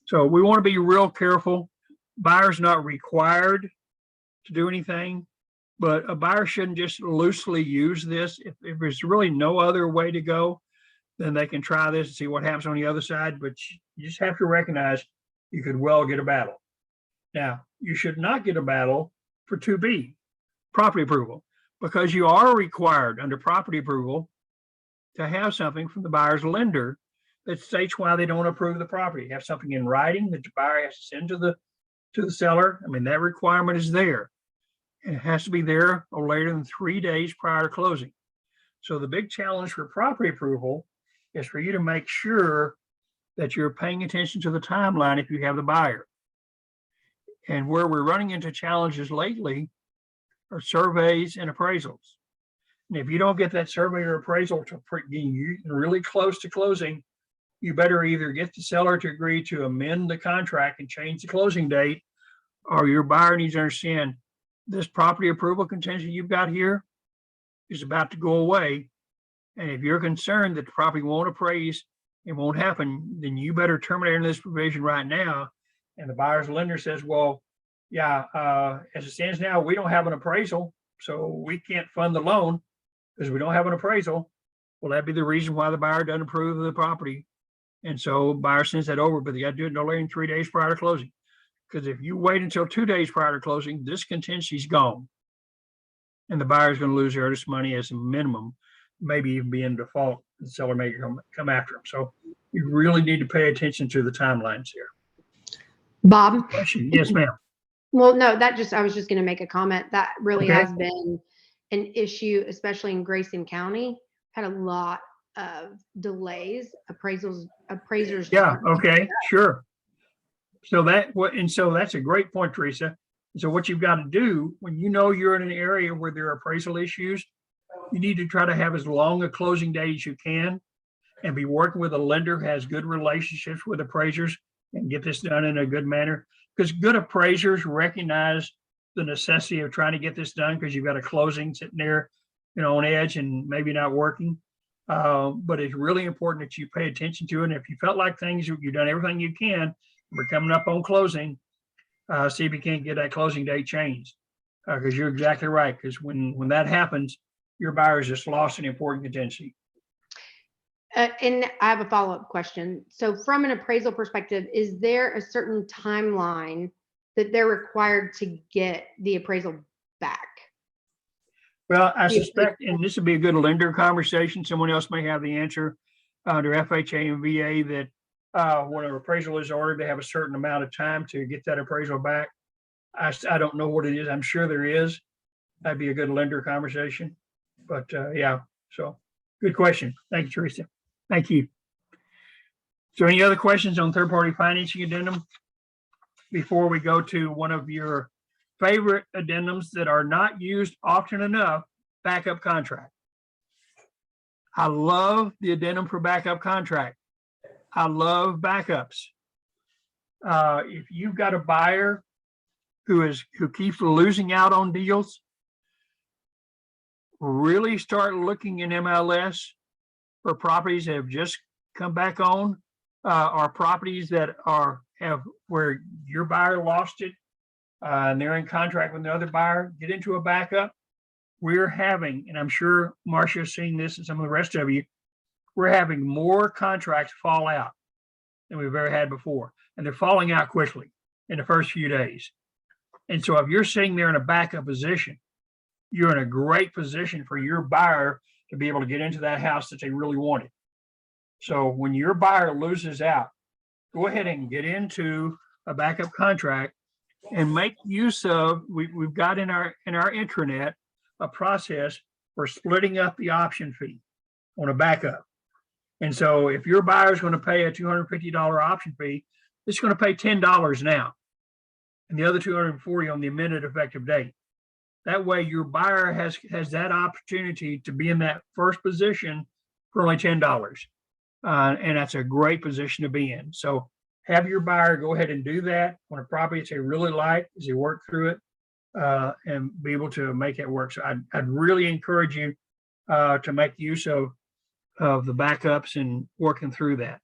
So we want to be real careful. Buyer's not required to do anything, but a buyer shouldn't just loosely use this. If there's really no other way to go, then they can try this and see what happens on the other side. But you just have to recognize you could well get a battle. Now, you should not get a battle for 2B, property approval, because you are required under property approval to have something from the buyer's lender that states why they don't approve the property. Have something in writing that the buyer has to send to the seller. I mean, that requirement is there. And it has to be there no later than 3 days prior to closing. So the big challenge for property approval is for you to make sure that you're paying attention to the timeline if you have the buyer. And where we're running into challenges lately are surveys and appraisals. And if you don't get that survey or appraisal to you really close to closing, you better either get the seller to agree to amend the contract and change the closing date, or your buyer needs to understand this property approval contingent you've got here is about to go away. And if you're concerned that the property won't appraise, it won't happen, then you better terminate this provision right now. And the buyer's lender says, well, yeah, as it stands now, we don't have an appraisal, so we can't fund the loan because we don't have an appraisal. Well, that'd be the reason why the buyer doesn't approve of the property. And so buyer sends that over, but they got to do it no later than 3 days prior to closing. Because if you wait until 2 days prior to closing, this contingency's gone. And the buyer's going to lose their earnest money as a minimum, maybe even be in default. The seller may come after them. So you really need to pay attention to the timelines here. Bob? Question? Yes, ma'am. Well, no, I was just going to make a comment. That really Okay. has been an issue, especially in Grayson County. Had a lot of delays, appraisers. Yeah, okay, sure. So that's a great point, Teresa. So what you've got to do when you know you're in an area where there are appraisal issues, you need to try to have as long a closing date as you can and be working with a lender who has good relationships with appraisers and get this done in a good manner. Because good appraisers recognize the necessity of trying to get this done because you've got a closing sitting there, on edge and maybe not working. But it's really important that you pay attention to it. And if you felt like you've done everything you can, we're coming up on closing, see if you can't get that closing date changed. Because you're exactly right. Because when that happens, your buyer's just lost an important contingency. And I have a follow-up question. So from an appraisal perspective, is there a certain timeline that they're required to get the appraisal back? Well, I suspect, and this would be a good lender conversation, someone else may have the answer under FHA and VA that when an appraisal is ordered, they have a certain amount of time to get that appraisal back. I don't know what it is. I'm sure there is. That'd be a good lender conversation. But yeah, so good question. Thank you, Teresa. Thank you. So any other questions on third-party financing addendum before we go to one of your favorite addendums that are not used often enough, backup contract? I love the addendum for backup contract. I love backups. If you've got a buyer who keeps losing out on deals, really start looking in MLS for properties that have just come back on, or properties that have where your buyer lost it, and they're in contract with another buyer. Get into a backup. We're having, and I'm sure Marcia's seen this and some of the rest of you, we're having more contracts fall out than we've ever had before. And they're falling out quickly in the first few days. And so if you're sitting there in a backup position, you're in a great position for your buyer to be able to get into that house that they really wanted. So when your buyer loses out, go ahead and get into a backup contract and make use of, we've got in our intranet a process for splitting up the option fee on a backup. And so if your buyer is going to pay a $250 option fee, it's going to pay $10 now, and the other $240 on the amended effective date. That way your buyer has that opportunity to be in that first position for only $10. And that's a great position to be in. So have your buyer go ahead and do that on a property that they really like as they work through it, and be able to make it work. So I'd really encourage you to make use of the backups and working through that.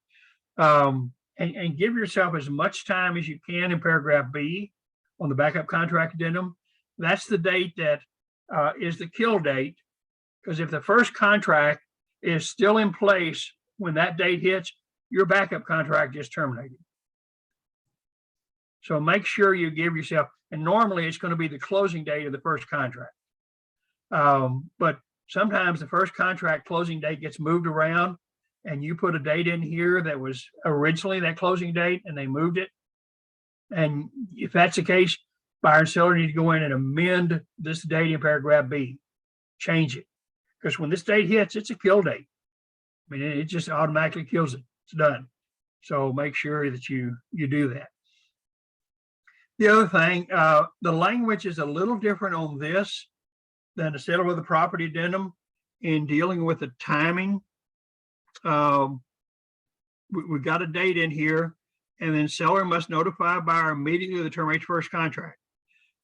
And give yourself as much time as you can in paragraph B on the backup contract addendum. That's the date that is the kill date, because if the first contract is still in place when that date hits, your backup contract is terminated. So make sure you give yourself, and normally it's going to be the closing date of the first contract. But sometimes the first contract closing date gets moved around, and you put a date in here that was originally that closing date and they moved it. And if that's the case, buyer and seller need to go in and amend this date in paragraph B, change it. Because when this date hits, it's a kill date. I mean, it just automatically kills it. It's done. So make sure that you do that. The other thing, the language is a little different on this then to settle with the property addendum in dealing with the timing. We've got a date in here, and then seller must notify buyer immediately of the termination of first contract.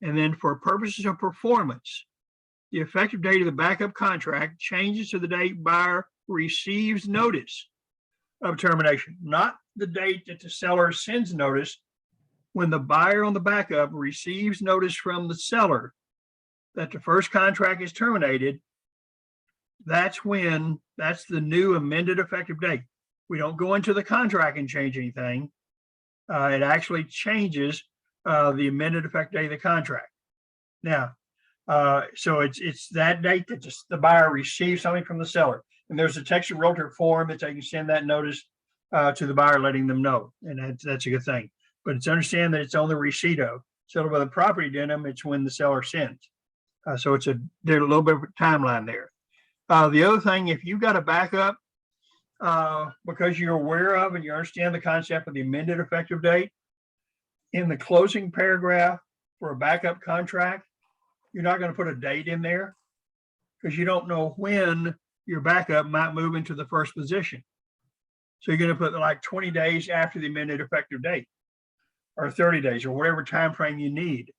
And then for purposes of performance, the effective date of the backup contract changes to the date buyer receives notice of termination, not the date that the seller sends notice. When the buyer on the backup receives notice from the seller that the first contract is terminated, that's the new amended effective date. We don't go into the contract and change anything. It actually changes the amended effective date of the contract. Now, so it's that date that the buyer receives something from the seller. And there's a Texas Realtor form that they can send that notice to the buyer, letting them know. And that's a good thing. But it's understand that it's on the receipt of. Settled by the property addendum, it's when the seller sends. So there's a little bit of a timeline there. The other thing, if you've got a backup, because you're aware of and you understand the concept of the amended effective date, in the closing paragraph for a backup contract, you're not going to put a date in there because you don't know when your backup might move into the first position. So you're going to put like 20 days after the amended effective date, or 30 days, or whatever time frame you need.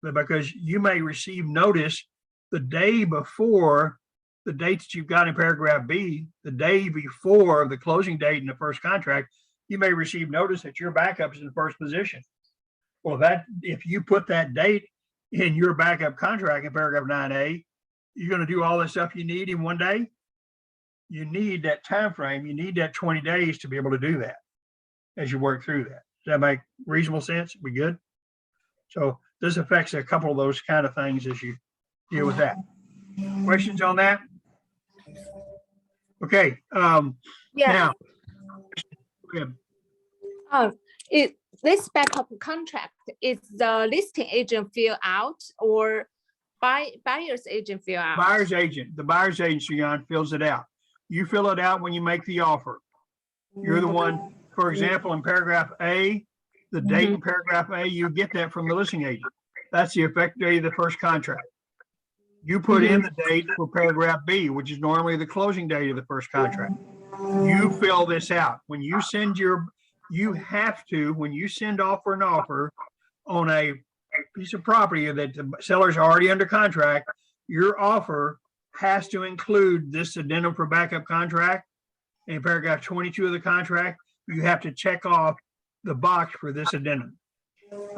But because you may receive notice the day before the date that you've got in paragraph B, the day before the closing date in the first contract, you may receive notice that your backup is in the first position. Well, if you put that date in your backup contract in paragraph 9A, you're going to do all the stuff you need in one day. You need that time frame. You need that 20 days to be able to do that as you work through that. Does that make reasonable sense? We good? So this affects a couple of those kind of things as you deal with that. Questions on that? Okay. Yeah. Now, go ahead. This backup contract, is the listing agent fill out or buyer's agent fill out? Buyer's agent. The buyer's agent, Jan, fills it out. You fill it out when you make the offer. You're the one, for example, in paragraph A, the date in paragraph A, you get that from the listing agent. That's the effective date of the first contract. You put in the date for paragraph B, which is normally the closing date of the first contract. You fill this out. When you send when you send off for an offer on a piece of property that the seller's already under contract, your offer has to include this addendum for backup contract. In paragraph 22 of the contract, you have to check off the box for this addendum.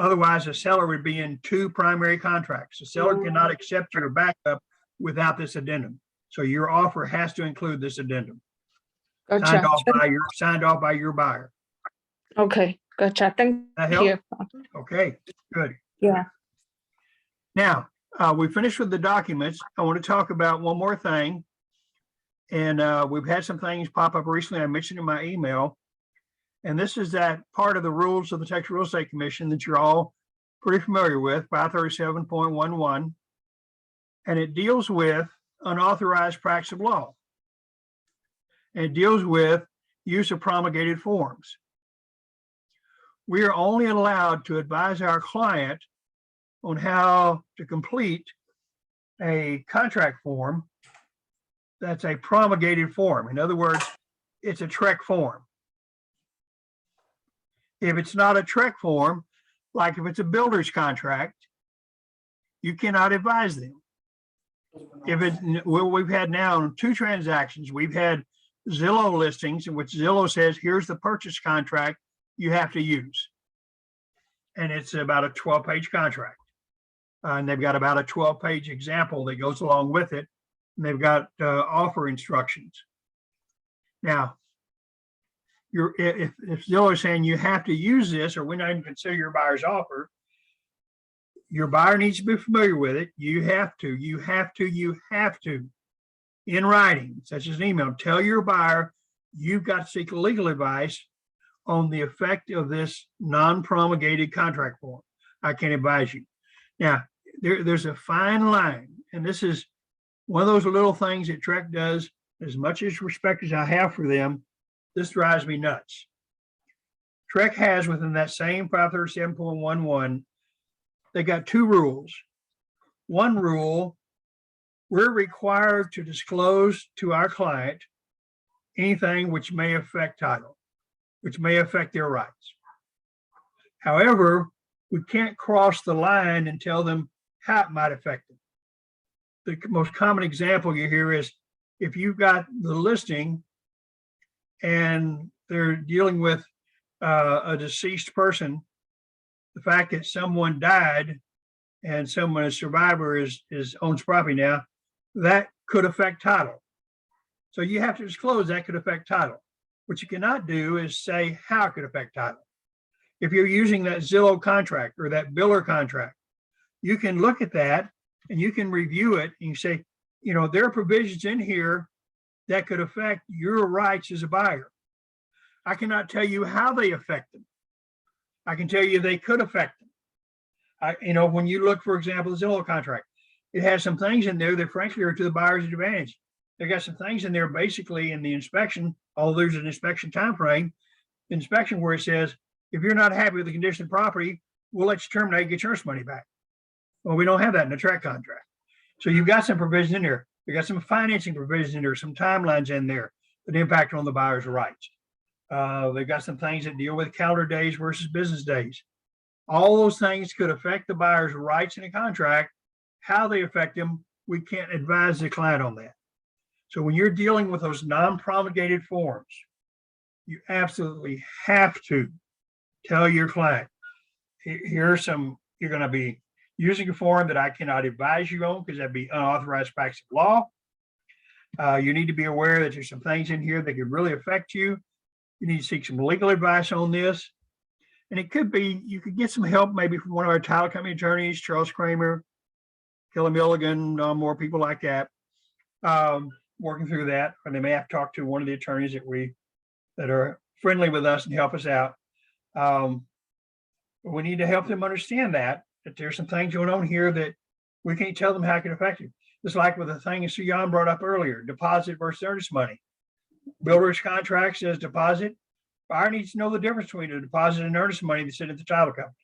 Otherwise, the seller would be in two primary contracts. The seller cannot accept your backup without this addendum. So your offer has to include this addendum. Gotcha. Signed off by your buyer. Okay, gotcha. Thank you. Okay, good. Yeah. Now, we finished with the documents. I want to talk about one more thing. And we've had some things pop up recently. I mentioned in my email. And this is that part of the rules of the Texas Real Estate Commission that you're all pretty familiar with, 537.11. And it deals with unauthorized practice of law. And it deals with use of promulgated forms. We are only allowed to advise our client on how to complete a contract form that's a promulgated form. In other words, it's a TREC form. If it's not a TREC form, like if it's a builder's contract, you cannot advise them. We've had now 2 transactions. We've had Zillow listings in which Zillow says, here's the purchase contract you have to use. And it's about a 12-page contract. And they've got about a 12-page example that goes along with it. And they've got offer instructions. Now, if Zillow is saying you have to use this, or we're not even consider your buyer's offer, your buyer needs to be familiar with it. You have to, in writing, such as an email, tell your buyer you've got to seek legal advice on the effect of this non-promulgated contract form. I can advise you. Now, there's a fine line, and this is one of those little things that TREC does. As much as respect as I have for them, this drives me nuts. TREC has within that same 537.11, they got 2 rules. One rule we're required to disclose to our client anything which may affect title, which may affect their rights. However, we can't cross the line and tell them how it might affect them. The most common example you hear is if you've got the listing and they're dealing with a deceased person, the fact that someone died and someone, a survivor, owns property now, that could affect title. So you have to disclose that could affect title. What you cannot do is say how it could affect title. If you're using that Zillow contract or that biller contract, you can look at that and you can review it and you say, you know, there are provisions in here that could affect your rights as a buyer. I cannot tell you how they affect them. I can tell you they could affect them. You know, when you look, for example, the Zillow contract, it has some things in there that frankly are to the buyer's advantage. They got some things in there basically in the inspection, although there's an inspection time frame, inspection where it says, if you're not happy with the condition of the property, we'll let you terminate, get your money back. Well, we don't have that in the tract contract. So you've got some provisions in there. You got some financing provisions in there, some timelines in there that impact on the buyer's rights. They've got some things that deal with calendar days versus business days. All those things could affect the buyer's rights in a contract. How they affect them, we can't advise the client on that. So when you're dealing with those non-promulgated forms, you absolutely have to tell your client, here's some, you're going to be using a form that I cannot advise you on because that'd be unauthorized practice of law. You need to be aware that there's some things in here that could really affect you. You need to seek some legal advice on this. And it could be, you could get some help maybe from one of our title company attorneys, Charles Kramer, Kelly Milligan, more people like that, working through that. Or they may have to talk to one of the attorneys that are friendly with us and help us out. We need to help them understand that there's some things going on here that we can't tell them how it can affect you. Just like with the thing Suyan brought up earlier, deposit versus earnest money. Builder's contract says deposit. Buyer needs to know the difference between a deposit and earnest money that's in at the title company.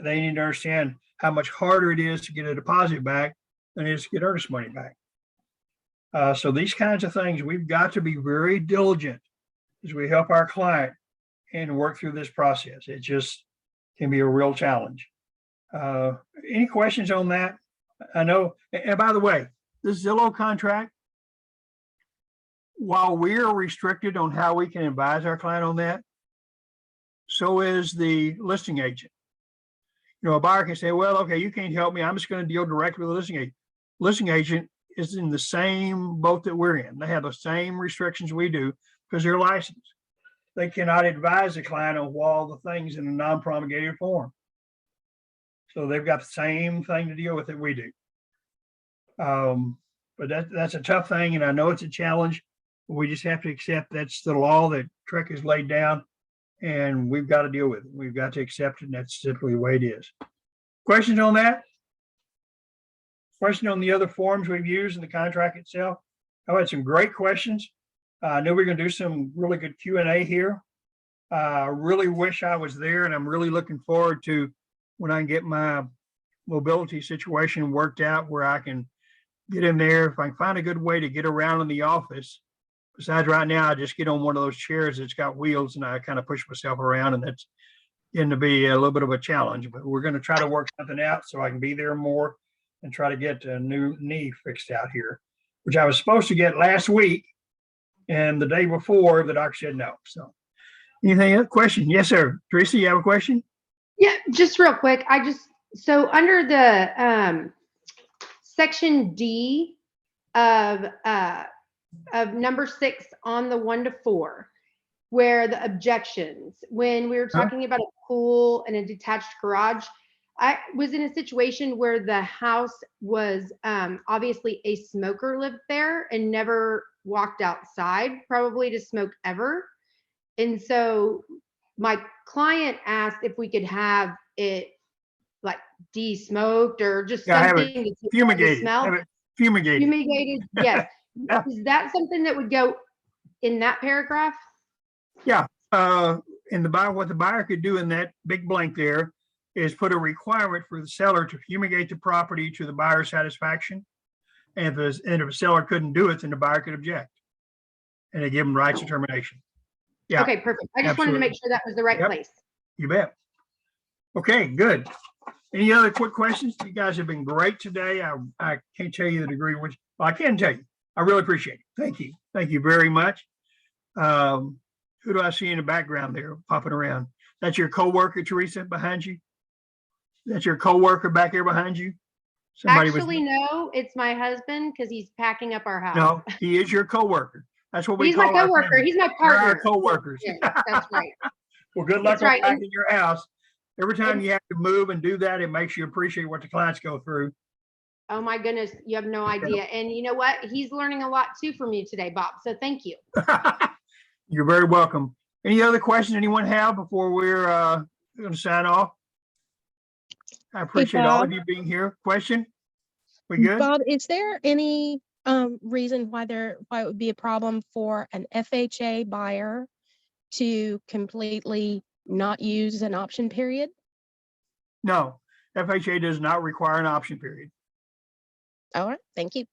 They need to understand how much harder it is to get a deposit back than it is to get earnest money back. So these kinds of things, we've got to be very diligent as we help our client and work through this process. It just can be a real challenge. Any questions on that? I know, and by the way, this Zillow contract, while we're restricted on how we can advise our client on that, so is the listing agent. You know, a buyer can say, well, okay, you can't help me. I'm just going to deal directly with the listing agent. Listing agent is in the same boat that we're in. They have the same restrictions we do because they're licensed. They cannot advise the client on all the things in a non-promulgated form. So they've got the same thing to deal with that we do. But that's a tough thing, and I know it's a challenge. We just have to accept that's the law that Trek has laid down, and we've got to deal with it. We've got to accept it, and that's simply the way it is. Questions on that? Question on the other forms we've used in the contract itself? I've had some great questions. I know we're going to do some really good Q&A here. I really wish I was there, and I'm really looking forward to when I can get my mobility situation worked out where I can get in there. If I can find a good way to get around in the office. Besides right now, I just get on one of those chairs that's got wheels and I kind of push myself around, and that's getting to be a little bit of a challenge, but we're going to try to work something out so I can be there more and try to get a new knee fixed out here, which I was supposed to get last week. And the day before, the doctor said no. So anything else? Question? Yes, sir. Teresa, you have a question? Yeah, just real quick. So under the section D of number 6 on the 1 to 4, where the objections, when we were talking about a pool and a detached garage, I was in a situation where the house was obviously a smoker lived there and never walked outside probably to smoke ever. And so my client asked if we could have it like de-smoked or just something to fumigated. smell. Have it fumigated. Fumigated, yes. Yeah. Is that something that would go in that paragraph? Yeah. And what the buyer could do in that big blank there is put a requirement for the seller to fumigate the property to the buyer's satisfaction. And if a seller couldn't do it, then the buyer could object. And they give them rights of termination. Yeah, Okay, perfect. I just wanted to absolutely. make sure that was the right Yep. place. you bet. Okay, good. Any other quick questions? You guys have been great today. I can't tell you the degree which, well, I can tell you. I really appreciate it. Thank you. Thank you very much. Who do I see in the background there popping around? That's your coworker, Teresa, behind you? That's your coworker back here behind you? Somebody was- Actually, no, it's my husband because he's packing up our house. No, he is your coworker. That's what we He's my call our coworker. family. He's my They're our partner. coworkers. Yes, that's right. Well, good luck That's right. unpacking your house. Every time you have to move and do that, it makes you appreciate what the clients go through. Oh my goodness, you have no idea. And you know what? He's learning a lot too from you today, Bob. So thank you. You're very welcome. Any other questions anyone have before we're going to sign off? I appreciate all of Bob. you being here. Question? We good? Bob, is there any reason why it would be a problem for an FHA buyer to completely not use an option period? No, FHA does not require an option period. All right, thank you.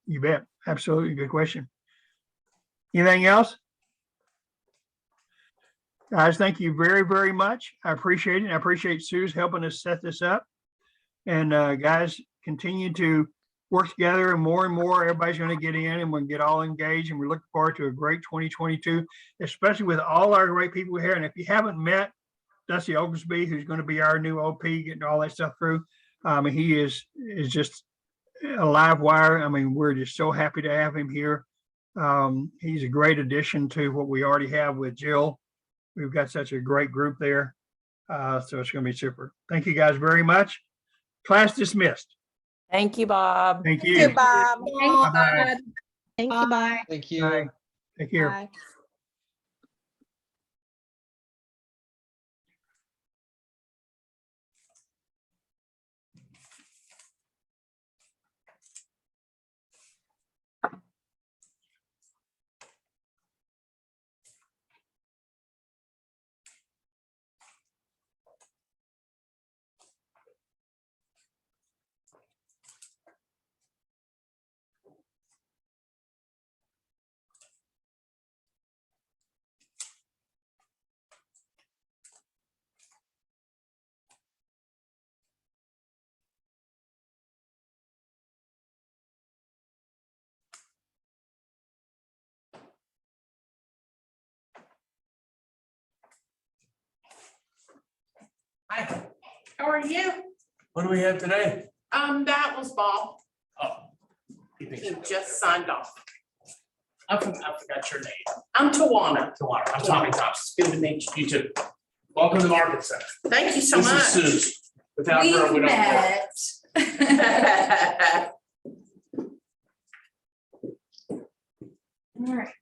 You bet. Absolutely. Good question. Anything else? Guys, thank you very, very much. I appreciate it. I appreciate Sue's helping us set this up. And guys, continue to work together, and more everybody's going to get in and we'll get all engaged, and we look forward to a great 2022, especially with all our great people here. And if you haven't met Dusty Oglesby, who's going to be our new OP, getting all that stuff through, he is just a live wire. I mean, we're just so happy to have him here. He's a great addition to what we already have with Jill. We've got such a great group there. So it's going to be super. Thank you guys very much. Class dismissed. Thank you, Bob. Thank you. Thank you, Bob. Bye-bye. Thank you, Bob. Thank you. Bye. Take care. Bye. Hi, how are you? What do we have today? That was Bob, Oh. He thinks- who just signed off. I forgot your name. I'm Tawana. Tawana. I'm Tommy Thompson. Good to meet you. You too. Welcome to the Market Center. Thank you so This is much. Sue's. Without her, we We've don't work. met. All right.